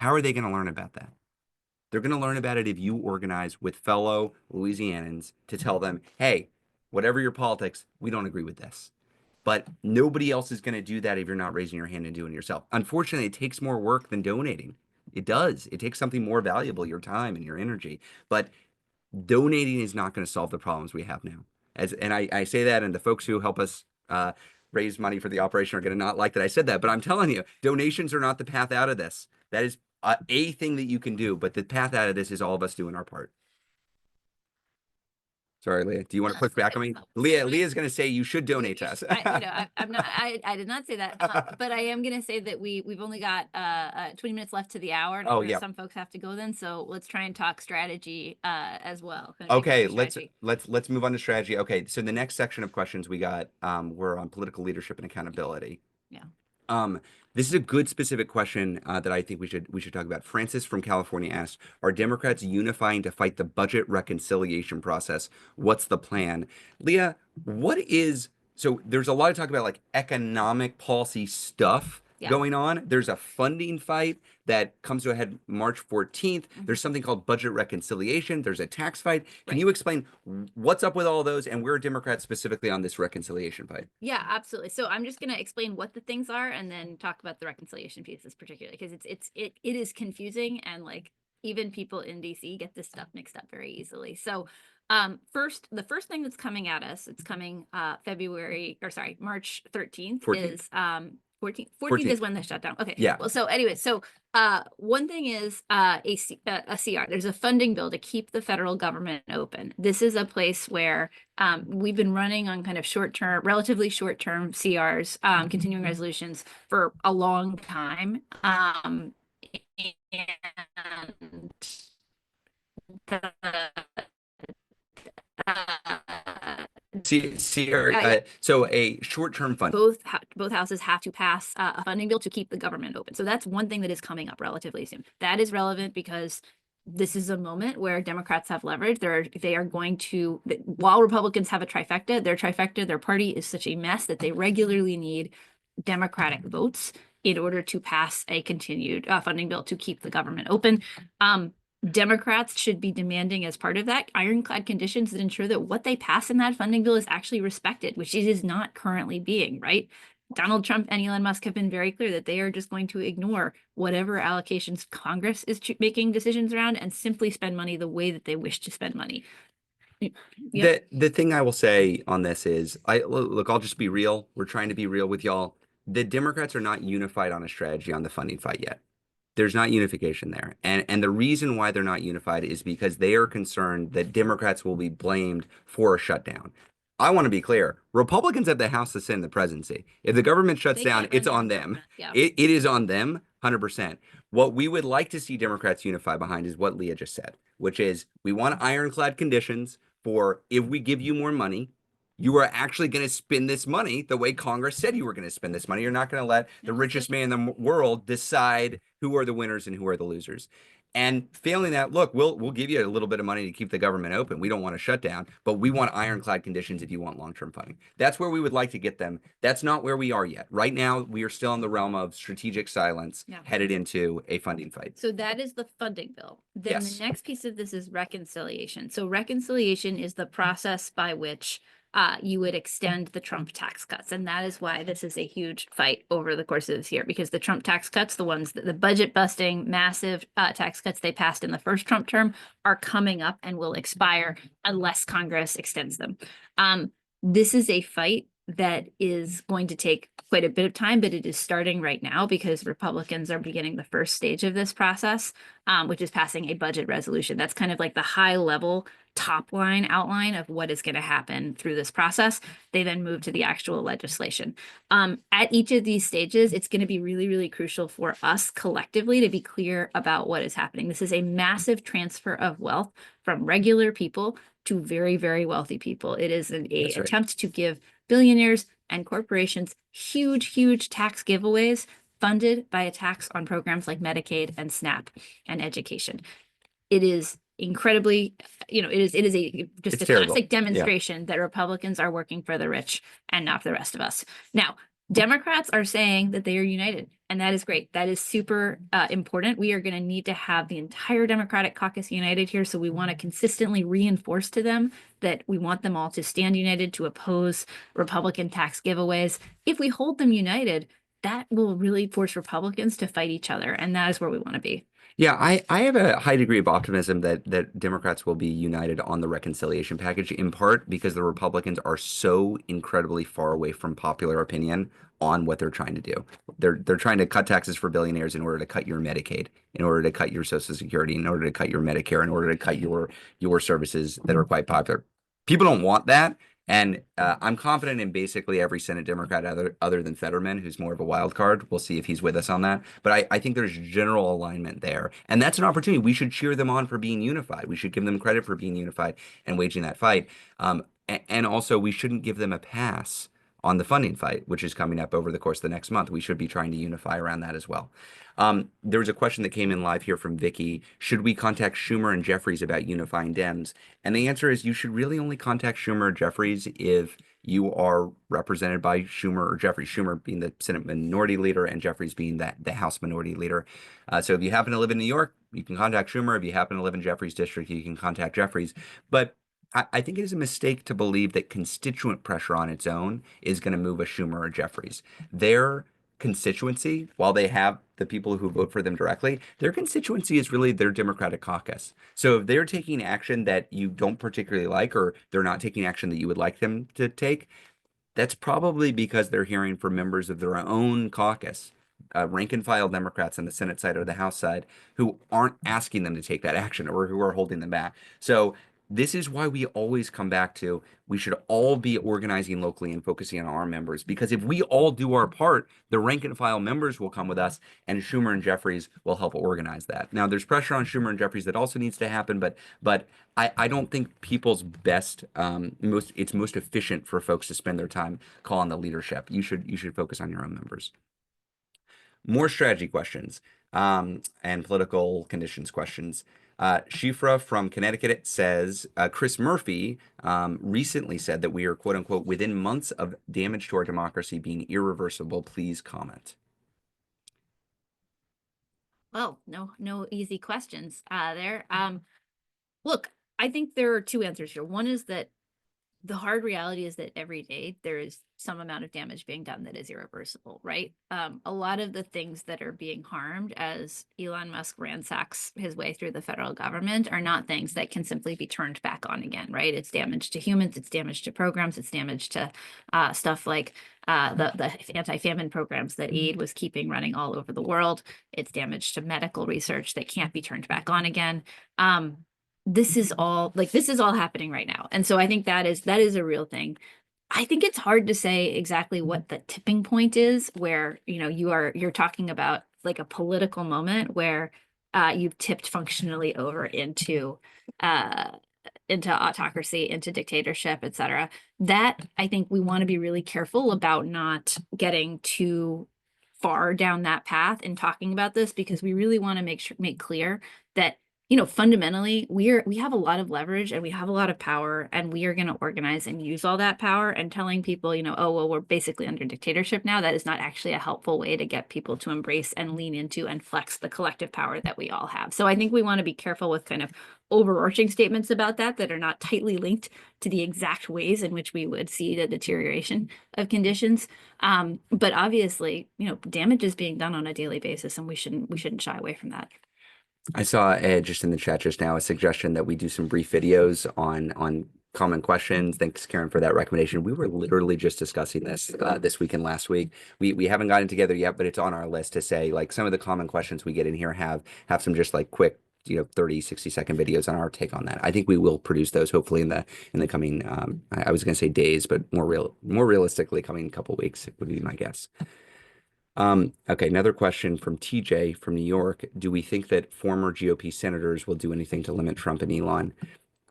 How are they going to learn about that? They're going to learn about it if you organize with fellow Louisianans to tell them, hey, whatever your politics, we don't agree with this. But nobody else is going to do that if you're not raising your hand and doing it yourself. Unfortunately, it takes more work than donating. It does. It takes something more valuable, your time and your energy. But donating is not going to solve the problems we have now. And I say that, and the folks who help us raise money for the operation are going to not like that I said that. But I'm telling you, donations are not the path out of this. That is a thing that you can do. But the path out of this is all of us doing our part. Sorry, Leah. Do you want to push back on me? Leah's going to say you should donate to us. I'm not. I did not say that. But I am going to say that we've only got 20 minutes left to the hour. And Oh, yeah. Some folks have to go then. So let's try and talk strategy as well. Okay, let's move on to strategy. Okay, so the next section of questions we got were on political leadership and accountability. Yeah. This is a good specific question that I think we should talk about. Francis from California asked, are Democrats unifying to fight the budget reconciliation process? What's the plan? Leah, so there's a lot of talk about like economic policy stuff going on. There's a funding fight that comes to a head March 14th. There's something called budget reconciliation. There's a tax fight. Can you explain what's up with all those and where are Democrats specifically on this reconciliation fight? Yeah, absolutely. So I'm just going to explain what the things are and then talk about the reconciliation pieces particularly because it is confusing and like even people in DC get this stuff mixed up very easily. So the first thing that's coming at us, it's coming March 13th 14th. is 14th is when they shut down. Okay. Yeah. Well, so anyway, one thing is a CR. There's a funding bill to keep the federal government open. This is a place where we've been running on kind of relatively short-term CRs, continuing resolutions for a long time. And so a short-term fund. Both houses have to pass a funding bill to keep the government open. So that's one thing that is coming up relatively soon. That is relevant because this is a moment where Democrats have leverage. They are going to, while Republicans have a trifecta, their party is such a mess that they regularly need Democratic votes in order to pass a continued funding bill to keep the government open. Democrats should be demanding as part of that ironclad conditions that ensure that what they pass in that funding bill is actually respected, which it is not currently being, right? Donald Trump and Elon Musk have been very clear that they are just going to ignore whatever allocations Congress is making decisions around and simply spend money the way that they wish to spend money. Yep. The thing I will say on this is, I'll just be real. We're trying to be real with y'all. The Democrats are not unified on a strategy on the funding fight yet. There's not unification there. And the reason why they're not unified is because they are concerned that Democrats will be blamed for a shutdown. I want to be clear. Republicans have the House, the Senate, the presidency. If the government shuts down, it's on them. Yeah. It is on them, 100%. What we would like to see Democrats unify behind is what Leah just said, which is we want ironclad conditions for if we give you more money, you are actually going to spend this money the way Congress said you were going to spend this money. You're not going to let the richest man in the world decide who are the winners and who are the losers. And failing that, look, we'll give you a little bit of money to keep the government open. We don't want to shut down, but we want ironclad conditions if you want long-term funding. That's where we would like to get them. That's not where we are yet. Right now, we are still in the realm of strategic silence, headed into a funding fight. So that is the funding bill. Then Yes. the next piece of this is reconciliation. So reconciliation is the process by which you would extend the Trump tax cuts. And that is why this is a huge fight over the course of this year, because the Trump tax cuts, the ones that the budget busting, massive tax cuts they passed in the first Trump term, are coming up and will expire unless Congress extends them. This is a fight that is going to take quite a bit of time, but it is starting right now because Republicans are beginning the first stage of this process, which is passing a budget resolution. That's kind of like the high level top line outline of what is going to happen through this process. They then move to the actual legislation. At each of these stages, it's going to be really, really crucial for us collectively to be clear about what is happening. This is a massive transfer of wealth from regular people to very, very wealthy people. It is an attempt to give billionaires and corporations huge, huge tax giveaways funded by a tax on programs like Medicaid and SNAP and education. It is incredibly, it is just a classic demonstration that Republicans are working for the rich and not the rest of us. Now, Democrats are saying that they are united, and that is great. That is super important. We are going to need to have the entire Democratic caucus united here. So we want to consistently reinforce to them that we want them all to stand united to oppose Republican tax giveaways. If we hold them united, that will really force Republicans to fight each other. And that is where we want to be. Yeah, I have a high degree of optimism that Democrats will be united on the reconciliation package, in part because the Republicans are so incredibly far away from popular opinion on what they're trying to do. They're trying to cut taxes for billionaires in order to cut your Medicaid, in order to cut your Social Security, in order to cut your Medicare, in order to cut your services that are quite popular. People don't want that. And I'm confident in basically every Senate Democrat other than Fetterman, who's more of a wild card. We'll see if he's with us on that. But I think there's general alignment there. And that's an opportunity. We should cheer them on for being unified. We should give them credit for being unified and waging that fight. And also, we shouldn't give them a pass on the funding fight, which is coming up over the course of the next month. We should be trying to unify around that as well. There was a question that came in live here from Vicky. Should we contact Schumer and Jeffries about unifying Dems? And the answer is you should really only contact Schumer or Jeffries if you are represented by Schumer or Jeffries, Schumer being the Senate minority leader and Jeffries being the House minority leader. So if you happen to live in New York, you can contact Schumer. If you happen to live in Jeffries' district, you can contact Jeffries. But I think it is a mistake to believe that constituent pressure on its own is going to move a Schumer or Jeffries. Their constituency, while they have the people who vote for them directly, their constituency is really their Democratic caucus. So if they're taking action that you don't particularly like, or they're not taking action that you would like them to take, that's probably because they're hearing from members of their own caucus, rank and file Democrats on the Senate side or the House side, who aren't asking them to take that action or who are holding them back. So this is why we always come back to we should all be organizing locally and focusing on our members, because if we all do our part, the rank and file members will come with us and Schumer and Jeffries will help organize that. Now, there's pressure on Schumer and Jeffries that also needs to happen, but I don't think people's best, it's most efficient for folks to spend their time calling the leadership. You should focus on your own members. More strategy questions and political conditions questions. Shifra from Connecticut says, Chris Murphy recently said that we are, quote unquote, within months of damage to our democracy being irreversible. Please comment. Well, no easy questions there. Look, I think there are two answers here. One is that the hard reality is that every day there is some amount of damage being done that is irreversible, right? A lot of the things that are being harmed as Elon Musk ransacks his way through the federal government are not things that can simply be turned back on again, right? It's damage to humans, it's damage to programs, it's damage to stuff like the anti-famine programs that aid was keeping running all over the world. It's damage to medical research that can't be turned back on again. This is all happening right now. And so I think that is a real thing. I think it's hard to say exactly what the tipping point is where, you're talking about like a political moment where you've tipped functionally over into autocracy, into dictatorship, et cetera. That I think we want to be really careful about not getting too far down that path in talking about this, because we really want to make clear that, fundamentally we have a lot of leverage and we have a lot of power, and we are going to organize and use all that power. And telling people, oh, well, we're basically under dictatorship now, that is not actually a helpful way to get people to embrace and lean into and flex the collective power that we all have. So I think we want to be careful with kind of overarching statements about that are not tightly linked to the exact ways in which we would see the deterioration of conditions. But obviously, damage is being done on a daily basis, and we shouldn't shy away from that. I saw just in the chat just now a suggestion that we do some brief videos on common questions. Thanks, Karen, for that recommendation. We were literally just discussing this this week and last week. We haven't gotten together yet, but it's on our list to say, like, some of the common questions we get in here have some just like quick 30-60 second videos on our take on that. I think we will produce those hopefully in the coming I was going to say days, but more realistically coming couple weeks would be my guess. Okay, another question from TJ from New York. Do we think that former GOP senators will do anything to limit Trump and Elon?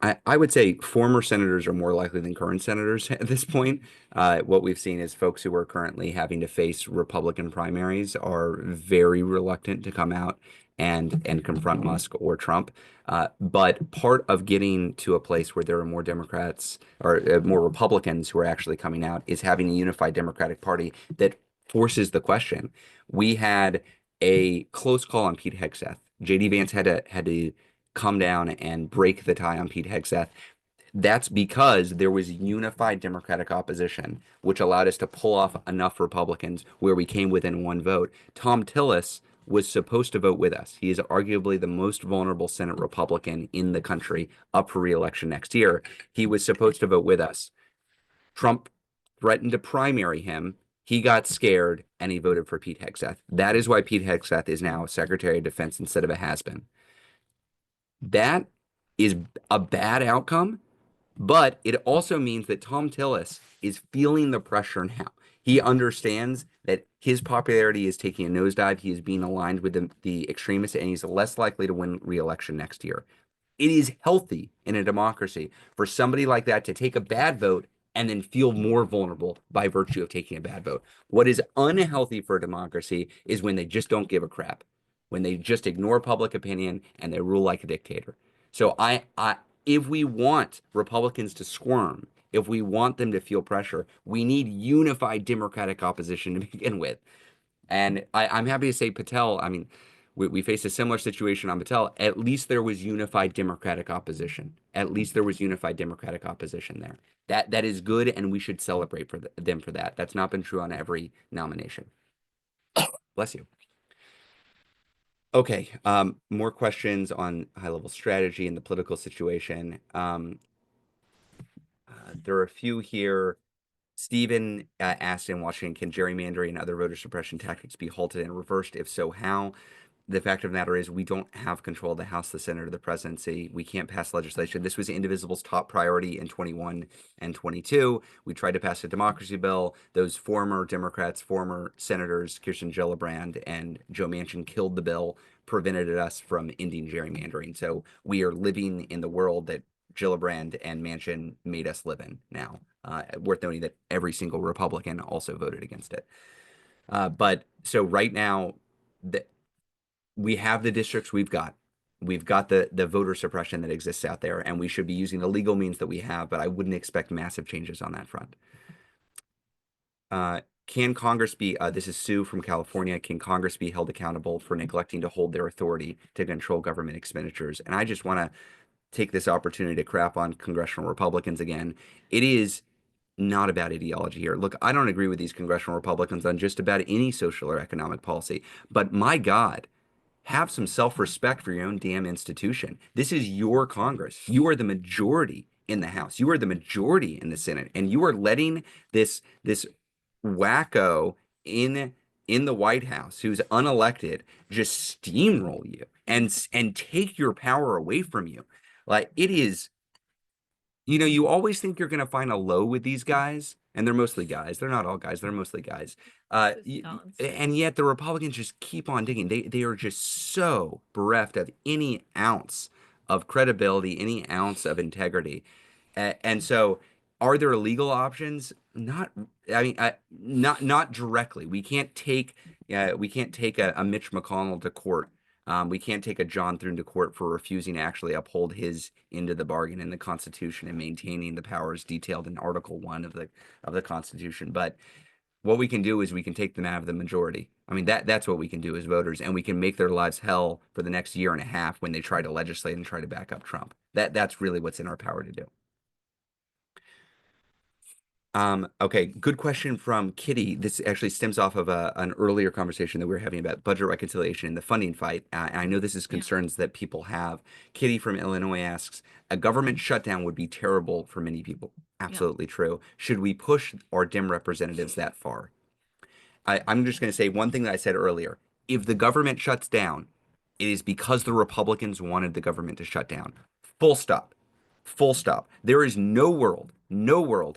I would say former senators are more likely than current senators at this point. What we've seen is folks who are currently having to face Republican primaries are very reluctant to come out and confront Musk or Trump. But part of getting to a place where there are more Democrats or more Republicans who are actually coming out is having a unified Democratic Party that forces the question. We had a close call on Pete Hegseth. JD Vance had to come down and break the tie on Pete Hegseth. That's because there was unified Democratic opposition, which allowed us to pull off enough Republicans where we came within one vote. Tom Tillis was supposed to vote with us. He is arguably the most vulnerable Senate Republican in the country, up for re-election next year. He was supposed to vote with us. Trump threatened to primary him. He got scared and he voted for Pete Hegseth. That is why Pete Hegseth is now Secretary of Defense instead of a has-been. That is a bad outcome, but it also means that Tom Tillis is feeling the pressure now. He understands that his popularity is taking a nosedive. He is being aligned with the extremists, and he's less likely to win re-election next year. It is healthy in a democracy for somebody like that to take a bad vote and then feel more vulnerable by virtue of taking a bad vote. What is unhealthy for a democracy is when they just don't give a crap, when they just ignore public opinion and they rule like a dictator. So if we want Republicans to squirm, if we want them to feel pressure, we need unified Democratic opposition to begin with. And I'm happy to say Patel, I mean, we faced a similar situation on Patel. At least there was unified Democratic opposition. At least there was unified Democratic opposition there. That is good, and we should celebrate them for that. That's not been true on every nomination. Bless you. Okay, more questions on high-level strategy and the political situation. There are a few here. Stephen asked in Washington, can gerrymandering and other voter suppression tactics be halted and reversed? If so, how? The fact of the matter is we don't have control of the House, the Senate, or the presidency. We can't pass legislation. This was Indivisible's top priority in 21 and 22. We tried to pass a democracy bill. Those former Democrats, former senators, Kirsten Gillibrand and Joe Manchin killed the bill, prevented us from ending gerrymandering. So we are living in the world that Gillibrand and Manchin made us live in now. Worth noting that every single Republican also voted against it. But so right now, we have the districts we've got. We've got the voter suppression that exists out there, and we should be using the legal means that we have, but I wouldn't expect massive changes on that front. Can Congress be, this is Sue from California, can Congress be held accountable for neglecting to hold their authority to control government expenditures? And I just want to take this opportunity to crap on congressional Republicans again. It is not about ideology here. Look, I don't agree with these congressional Republicans on just about any social or economic policy, but my God, have some self-respect for your own damn institution. This is your Congress. You are the majority in the House. You are the majority in the Senate, and you are letting this wacko in the White House who's unelected just steamroll you and take your power away from you. Like, it is, you always think you're going to find a low with these guys, and they're mostly guys. They're not all guys. They're mostly guys. And yet the Republicans just keep on digging. They are just so bereft of any ounce of credibility, any ounce of integrity. And so are there legal options? Not directly. We can't take we can't take a Mitch McConnell to court. We can't take a John Thune to court for refusing to actually uphold his end of the bargain in the Constitution and maintaining the powers detailed in Article 1 of the Constitution. But what we can do is we can take them out of the majority. I mean, that's what we can do as voters, and we can make their lives hell for the next year and a half when they try to legislate and try to back up Trump. That's really what's in our power to do. Okay, good question from Kitty. This actually stems off of an earlier conversation that we were having about budget reconciliation and the funding fight. And I know this is concerns that people have. Kitty from Illinois asks, a government shutdown would be terrible for many people. Absolutely true. Should we push our Dem representatives that far? I'm just going to say one thing that I said earlier. If the government shuts down, it is because the Republicans wanted the government to shut down. Full stop. Full stop. There is no world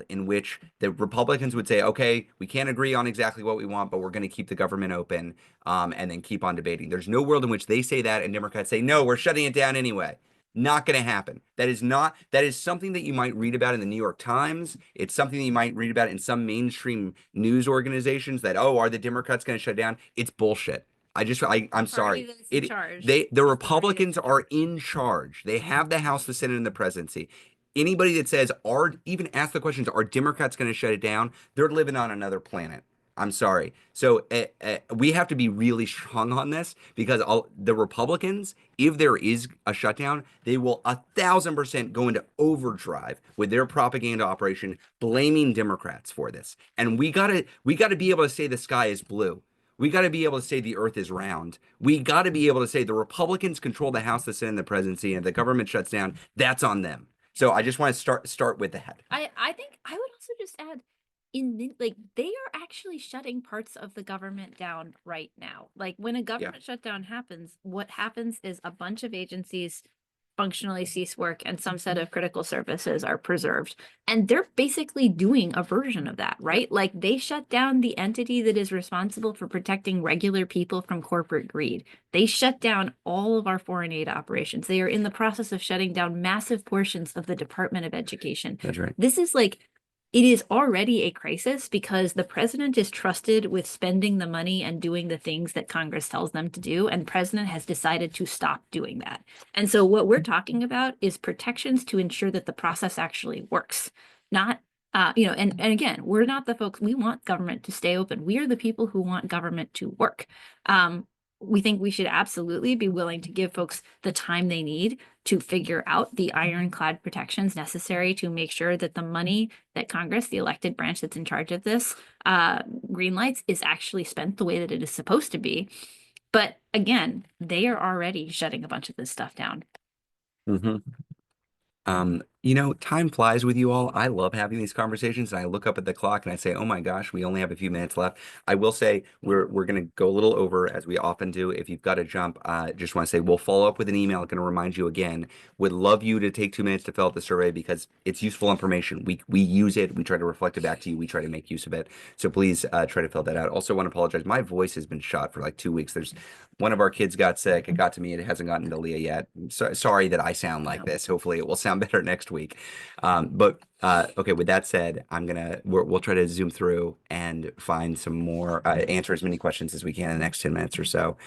in which the Republicans would say, okay, we can't agree on exactly what we want, but we're going to keep the government open, and then keep on debating. There's no world in which they say that and Democrats say, no, we're shutting it down anyway. Not going to happen. That is something that you might read about in the New York Times. It's something that you might read about in some mainstream news organizations that, oh, are the Democrats going to shut down? It's bullshit. I'm sorry. The Republicans are in charge. They have the House, the Senate, and the presidency. Anybody that says, even ask the questions, are Democrats going to shut it down? They're living on another planet. I'm sorry. So we have to be really strong on this because the Republicans, if there is a shutdown, they will 1,000% go into overdrive with their propaganda operation, blaming Democrats for this. And we gotta be able to say the sky is blue. We got to be able to say the earth is round. We got to be able to say the Republicans control the House, the Senate, and the presidency, and if the government shuts down, that's on them. So I just want to start with the head. I think I would also just add they are actually shutting parts of the government down right now. Like when a government shutdown happens, what happens is a bunch of agencies functionally cease work and some set of critical services are preserved. And they're basically doing a version of that, right? Like they shut down the entity that is responsible for protecting regular people from corporate greed. They shut down all of our foreign aid operations. They are in the process of shutting down massive portions of the Department of Education. That's right. This is it is already a crisis because the president is trusted with spending the money and doing the things that Congress tells them to do. And the president has decided to stop doing that. And so what we're talking about is protections to ensure that the process actually works, not, and again, we're not the folks, we want government to stay open. We are the people who want government to work. We think we should absolutely be willing to give folks the time they need to figure out the ironclad protections necessary to make sure that the money that Congress, the elected branch that's in charge of this, greenlights, is actually spent the way that it is supposed to be. But again, they are already shutting a bunch of this stuff down. Mm-hmm. Time flies with you all. I love having these conversations, and I look up at the clock and I say, oh my gosh, we only have a few minutes left. I will say we're going to go a little over, as we often do. If you've got to jump, just want to say we'll follow up with an email. Going to remind you again. Would love you to take 2 minutes to fill out the survey because it's useful information. We use it. We try to reflect it back to you. We try to make use of it. So please try to fill that out. Also want to apologize. My voice has been shot for like 2 weeks. There's one of our kids got sick. It got to me. It hasn't gotten to Leah yet. So, sorry that I sound like this. Hopefully it will sound better next week. Okay, with that said, we'll try to zoom through and find some more, answer as many questions as we can in the next 10 minutes or so.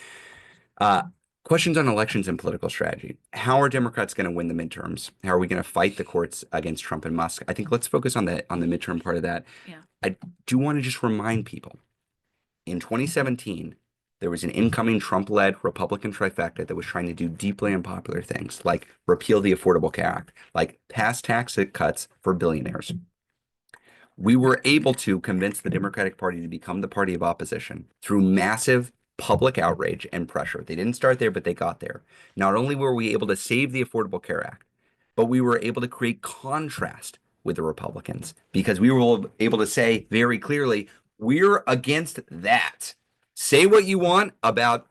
Questions on elections and political strategy. How are Democrats going to win the midterms? How are we going to fight the courts against Trump and Musk? I think let's focus on the midterm part of that. Yeah. I do want to just remind people, in 2017, there was an incoming Trump-led Republican trifecta that was trying to do deeply unpopular things like repeal the Affordable Care Act, like pass tax cuts for billionaires. We were able to convince the Democratic Party to become the party of opposition through massive public outrage and pressure. They didn't start there, but they got there. Not only were we able to save the Affordable Care Act, but we were able to create contrast with the Republicans because we were able to say very clearly, we're against that. Say what you want about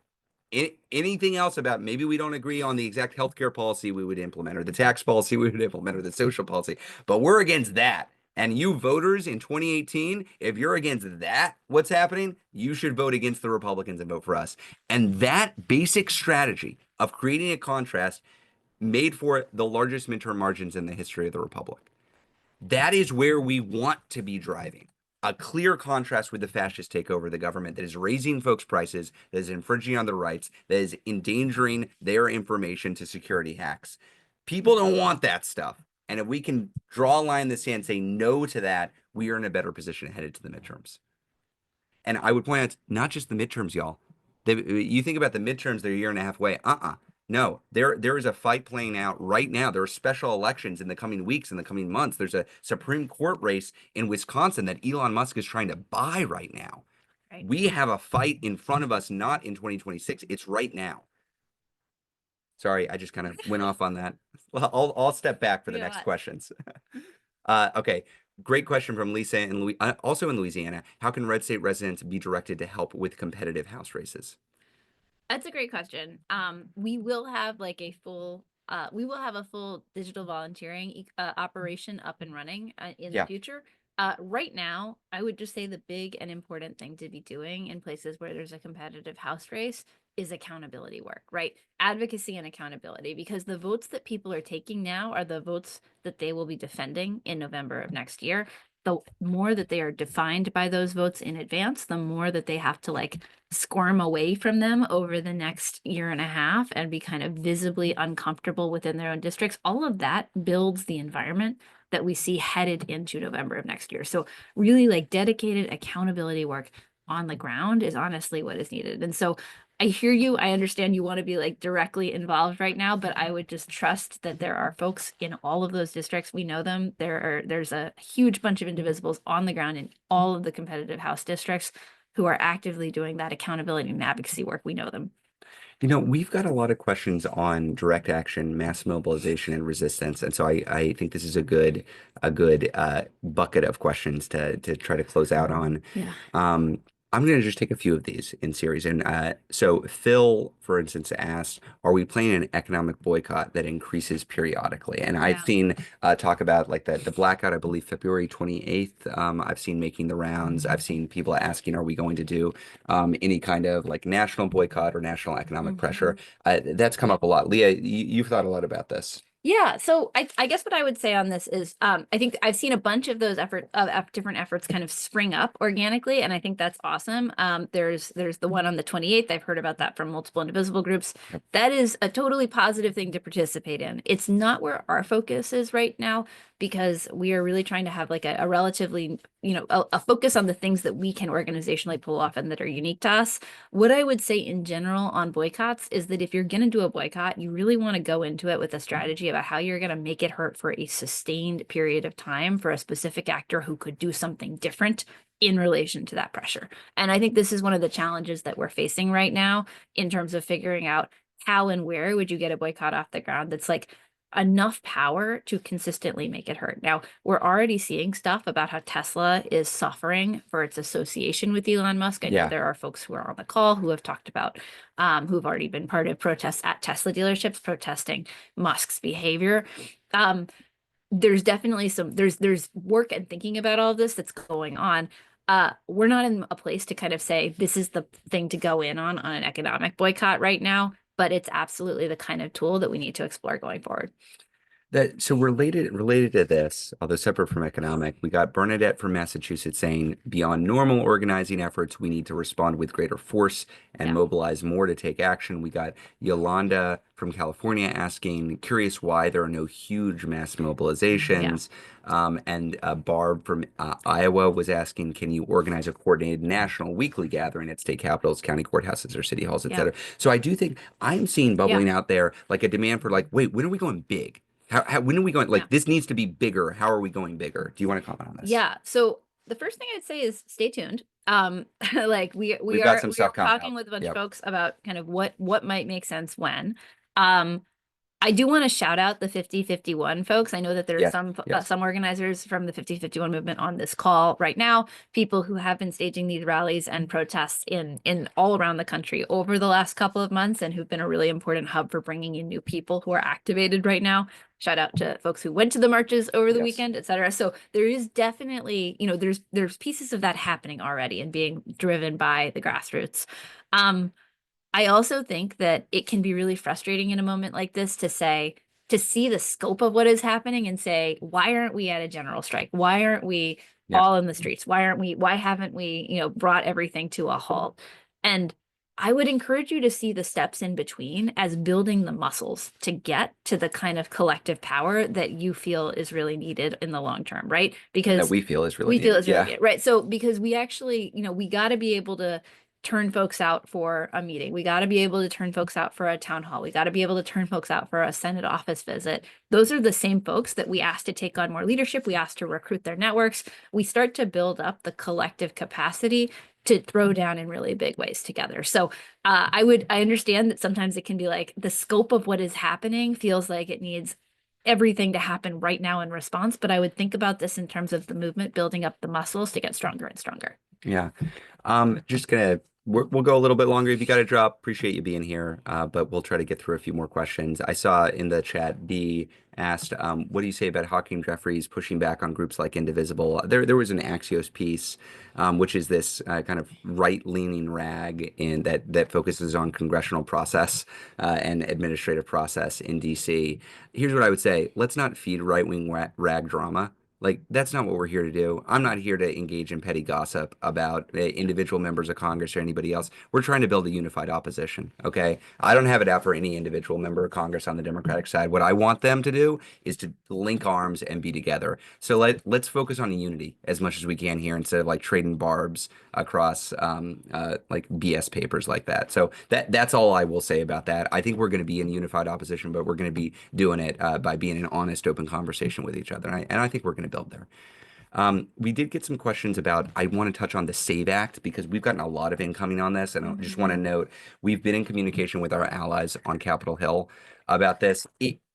anything else about maybe we don't agree on the exact healthcare policy we would implement or the tax policy we would implement or the social policy, but we're against that. And you voters in 2018, if you're against that, what's happening? You should vote against the Republicans and vote for us. And that basic strategy of creating a contrast made for the largest midterm margins in the history of the Republic. That is where we want to be driving. a clear contrast with the fascist takeover of the government that is raising folks' prices, that is infringing on their rights, that is endangering their information to security hacks. People don't want that stuff. And if we can draw a line in the sand and say no to that, we are in a better position headed to the midterms. And I would point out, not just the midterms, y'all. You think about the midterms, they're a year and a half away. No, there is a fight playing out right now. There are special elections in the coming weeks, in the coming months. There's a Supreme Court race in Wisconsin that Elon Musk is trying to buy right now. Right. We have a fight in front of us, not in 2026. It's right now. Sorry, I just kind of went off on that. Well, I'll step back for the next questions. Okay. Great question from Lisa and also in Louisiana. How can red state residents be directed to help with competitive House races? That's a great question. We will have like a full digital volunteering operation up and running in the future. Right now, I would just say the big and important thing to be doing in places where there's a competitive House race is accountability work, right? Advocacy and accountability, because the votes that people are taking now are the votes that they will be defending in November of next year. The more that they are defined by those votes in advance, the more that they have to like squirm away from them over the next year and a half and be kind of visibly uncomfortable within their own districts. All of that builds the environment that we see headed into November of next year. So really like dedicated accountability work on the ground is honestly what is needed. And so I hear you. I understand you want to be like directly involved right now, but I would just trust that there are folks in all of those districts. We know them. There's a huge bunch of indivisibles on the ground in all of the competitive House districts who are actively doing that accountability and advocacy work. We know them. You know, we've got a lot of questions on direct action, mass mobilization, and resistance, and so I think this is a good bucket of questions to try to close out on. Yeah. I'm going to just take a few of these in series. And so Phil, for instance, asked, are we planning an economic boycott that increases periodically? And I've seen talk about like the blackout, I believe February 28th. I've seen making the rounds. I've seen people asking, are we going to do any kind of like national boycott or national economic pressure? That's come up a lot. Leah, you've thought a lot about this. Yeah, so I guess what I would say on this is I think I've seen a bunch of those different efforts kind of spring up organically, and I think that's awesome. There's the one on the 28th. I've heard about that from multiple Indivisible groups. That is a totally positive thing to participate in. It's not where our focus is right now, because we are really trying to have like a relatively, a focus on the things that we can organizationally pull off and that are unique to us. What I would say in general on boycotts is that if you're going to do a boycott, you really want to go into it with a strategy about how you're going to make it hurt for a sustained period of time for a specific actor who could do something different in relation to that pressure. And I think this is one of the challenges that we're facing right now in terms of figuring out how and where would you get a boycott off the ground that's like enough power to consistently make it hurt. Now, we're already seeing stuff about how Tesla is suffering for its association with Elon Musk. I know there are folks who are on the call who have talked about, who've already been part of protests at Tesla dealerships protesting Musk's behavior. There's definitely there's work and thinking about all of this that's going on. We're not in a place to kind of say this is the thing to go in on an economic boycott right now, but it's absolutely the kind of tool that we need to explore going forward. So related to this, although separate from economic, we got Bernadette from Massachusetts saying, beyond normal organizing efforts, we need to respond with greater force and mobilize more to take action. We got Yolanda from California asking, curious why there are no huge mass mobilizations. And Barb from Iowa was asking, can you organize a coordinated national weekly gathering at state capitals, county courthouses, or city halls, et cetera? So I do think I'm seeing bubbling out there like a demand for like, wait, when are we going big? When are we going? Like, this needs to be bigger. How are we going bigger? Do you want to comment on this? Yeah. So the first thing I'd say is stay tuned. Like we got are some stuff talking with a bunch of folks about kind of what might make sense when. I do want to shout out the 5051 folks. I know that there are some organizers from the 5051 movement on this call right now, people who have been staging these rallies and protests in all around the country over the last couple of months and who've been a really important hub for bringing in new people who are activated right now. Shout out to folks who went to the marches over the weekend, et cetera. So there is definitely, there's pieces of that happening already and being driven by the grassroots. I also think that it can be really frustrating in a moment like this to see the scope of what is happening and say, why aren't we at a general strike? Why aren't we Yeah. all in the streets? Why haven't we, brought everything to a halt? And I would encourage you to see the steps in between as building the muscles to get to the kind of collective power that you feel is really needed in the long term, right? Because That we feel is really we feel needed. is really Yeah. needed, right? So because we actually, we got to be able to turn folks out for a meeting. We got to be able to turn folks out for a town hall. We got to be able to turn folks out for a Senate office visit. Those are the same folks that we asked to take on more leadership. We asked to recruit their networks. We start to build up the collective capacity to throw down in really big ways together. So I understand that sometimes it can be like the scope of what is happening feels like it needs everything to happen right now in response. But I would think about this in terms of the movement, building up the muscles to get stronger and stronger. Yeah. Just we'll go a little bit longer if you got to drop. Appreciate you being here. But we'll try to get through a few more questions. I saw in the chat, B asked, what do you say about Hakeem Jeffries pushing back on groups like Indivisible? There was an Axios piece, which is this kind of right-leaning rag that focuses on congressional process and administrative process in DC. Here's what I would say. Let's not feed right-wing rag drama. Like, that's not what we're here to do. I'm not here to engage in petty gossip about individual members of Congress or anybody else. We're trying to build a unified opposition, okay? I don't have it out for any individual member of Congress on the Democratic side. What I want them to do is to link arms and be together. So let's focus on unity as much as we can here instead of like trading barbs across like BS papers like that. So that's all I will say about that. I think we're going to be in unified opposition, but we're going to be doing it by being an honest, open conversation with each other. And I think we're going to build there. We did get some questions about, I want to touch on the SAVE Act because we've gotten a lot of incoming on this. And I just want to note, we've been in communication with our allies on Capitol Hill about this.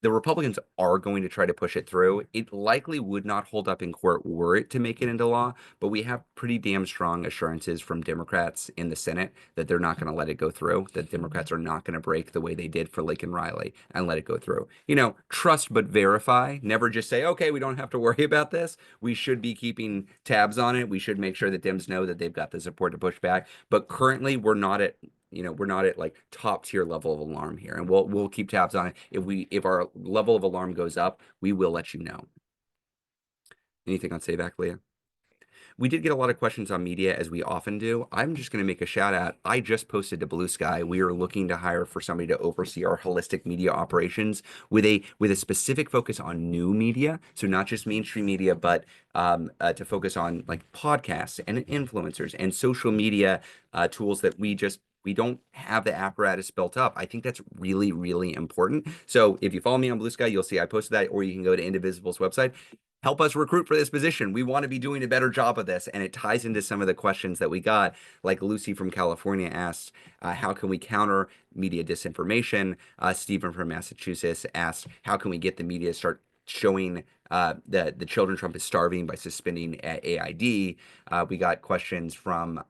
The Republicans are going to try to push it through. It likely would not hold up in court were it to make it into law, but we have pretty damn strong assurances from Democrats in the Senate that they're not going to let it go through, that Democrats are not going to break the way they did for Lincoln Riley and let it go through. Trust but verify. Never just say, okay, we don't have to worry about this. We should be keeping tabs on it. We should make sure that Dems know that they've got the support to push back. But currently, we're not at like top tier level of alarm here, and we'll keep tabs on it. If our level of alarm goes up, we will let you know. Anything on SAVAC, Leah? We did get a lot of questions on media, as we often do. I'm just going to make a shout out. I just posted to Blue Sky. We are looking to hire for somebody to oversee our holistic media operations with a specific focus on new media. So not just mainstream media, but to focus on like podcasts and influencers and social media tools that we don't have the apparatus built up. I think that's really, really important. So if you follow me on Blue Sky, you'll see I posted that, or you can go to Indivisible's website. Help us recruit for this position. We want to be doing a better job of this. And it ties into some of the questions that we got. Like Lucy from California asked, how can we counter media disinformation? Stephen from Massachusetts asked, how can we get the media to start showing the children Trump is starving by suspending AID? We got questions from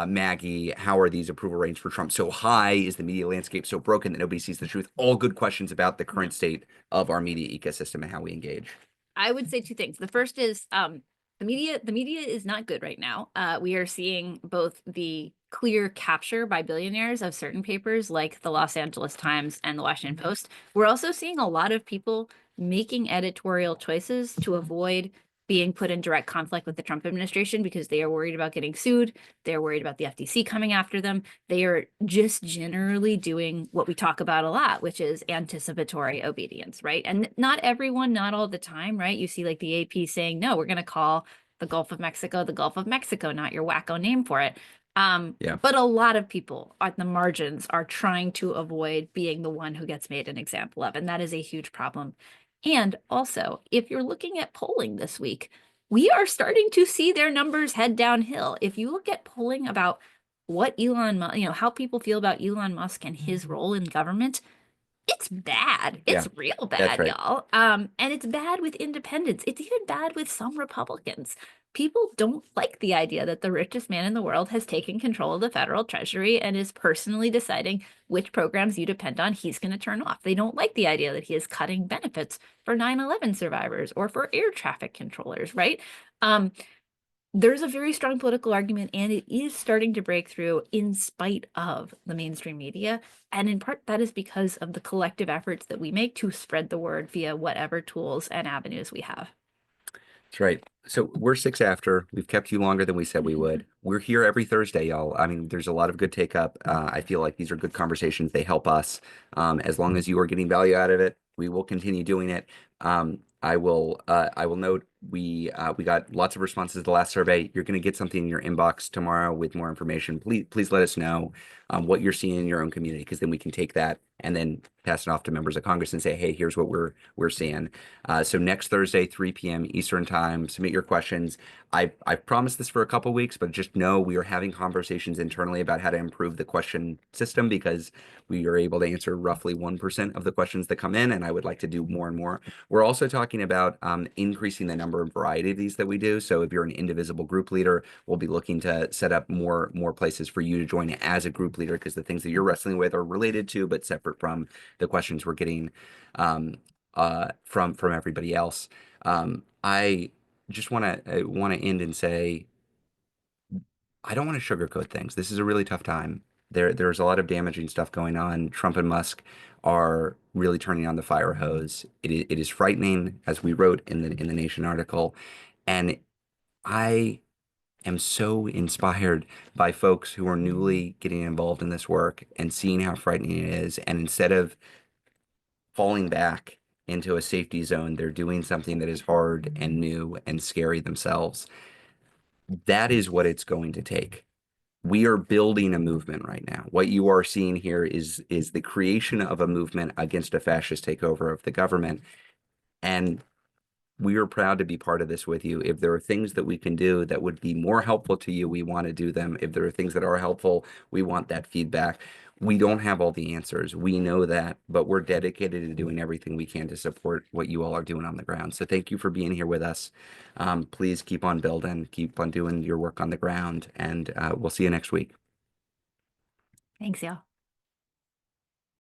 Maggie, how are these approval ratings for Trump so high? Is the media landscape so broken that nobody sees the truth? All good questions about the current state of our media ecosystem and how we engage. I would say two things. The first is the media is not good right now. We are seeing both the clear capture by billionaires of certain papers like the Los Angeles Times and the Washington Post. We're also seeing a lot of people making editorial choices to avoid being put in direct conflict with the Trump administration because they are worried about getting sued. They're worried about the FTC coming after them. They are just generally doing what we talk about a lot, which is anticipatory obedience, right? And not everyone, not all the time, right? You see like the AP saying, no, we're going to call the Gulf of Mexico, not your wacko name for it. But a lot of people at the margins are trying to avoid being the one who gets made an example of, and that is a huge problem. And also, if you're looking at polling this week, we are starting to see their numbers head downhill. If you look at polling about what how people feel about Elon Musk and his role in government, it's bad. It's real bad, right. y'all. And it's bad with independents. It's even bad with some Republicans. People don't like the idea that the richest man in the world has taken control of the federal treasury and is personally deciding which programs you depend on he's going to turn off. They don't like the idea that he is cutting benefits for 9/11 survivors or for air traffic controllers, right? There's a very strong political argument, and it is starting to break through in spite of the mainstream media. And in part, that is because of the collective efforts that we make to spread the word via whatever tools and avenues we have. That's right. So we're 6 after. We've kept you longer than we said we would. We're here every Thursday, y'all. I mean, there's a lot of good take up. I feel like these are good conversations. They help us. As long as you are getting value out of it, we will continue doing it. I will note we got lots of responses to the last survey. You're going to get something in your inbox tomorrow with more information. Please let us know what you're seeing in your own community, because then we can take that and then pass it off to members of Congress and say, hey, here's what we're seeing. So next Thursday, 3 p.m. Eastern time, submit your questions. I've promised this for a couple weeks, but just know we are having conversations internally about how to improve the question system, because we are able to answer roughly 1% of the questions that come in, and I would like to do more and more. We're also talking about increasing the number and variety of these that we do. So if you're an Indivisible group leader, we'll be looking to set up more places for you to join as a group leader, because the things that you're wrestling with are related to but separate from the questions we're getting from everybody else. I just want to end and say, I don't want to sugarcoat things. This is a really tough time. There's a lot of damaging stuff going on. Trump and Musk are really turning on the fire hose. It is frightening, as we wrote in the Nation article, and I am so inspired by folks who are newly getting involved in this work and seeing how frightening it is. And instead of falling back into a safety zone, they're doing something that is hard and new and scary themselves. That is what it's going to take. We are building a movement right now. What you are seeing here is the creation of a movement against a fascist takeover of the government. And we are proud to be part of this with you. If there are things that we can do that would be more helpful to you, we want to do them. If there are things that are helpful, we want that feedback. We don't have all the answers. We know that, but we're dedicated to doing everything we can to support what you all are doing on the ground. So thank you for being here with us. Please keep on building, keep on doing your work on the ground, and we'll see you next week. Thanks, y'all.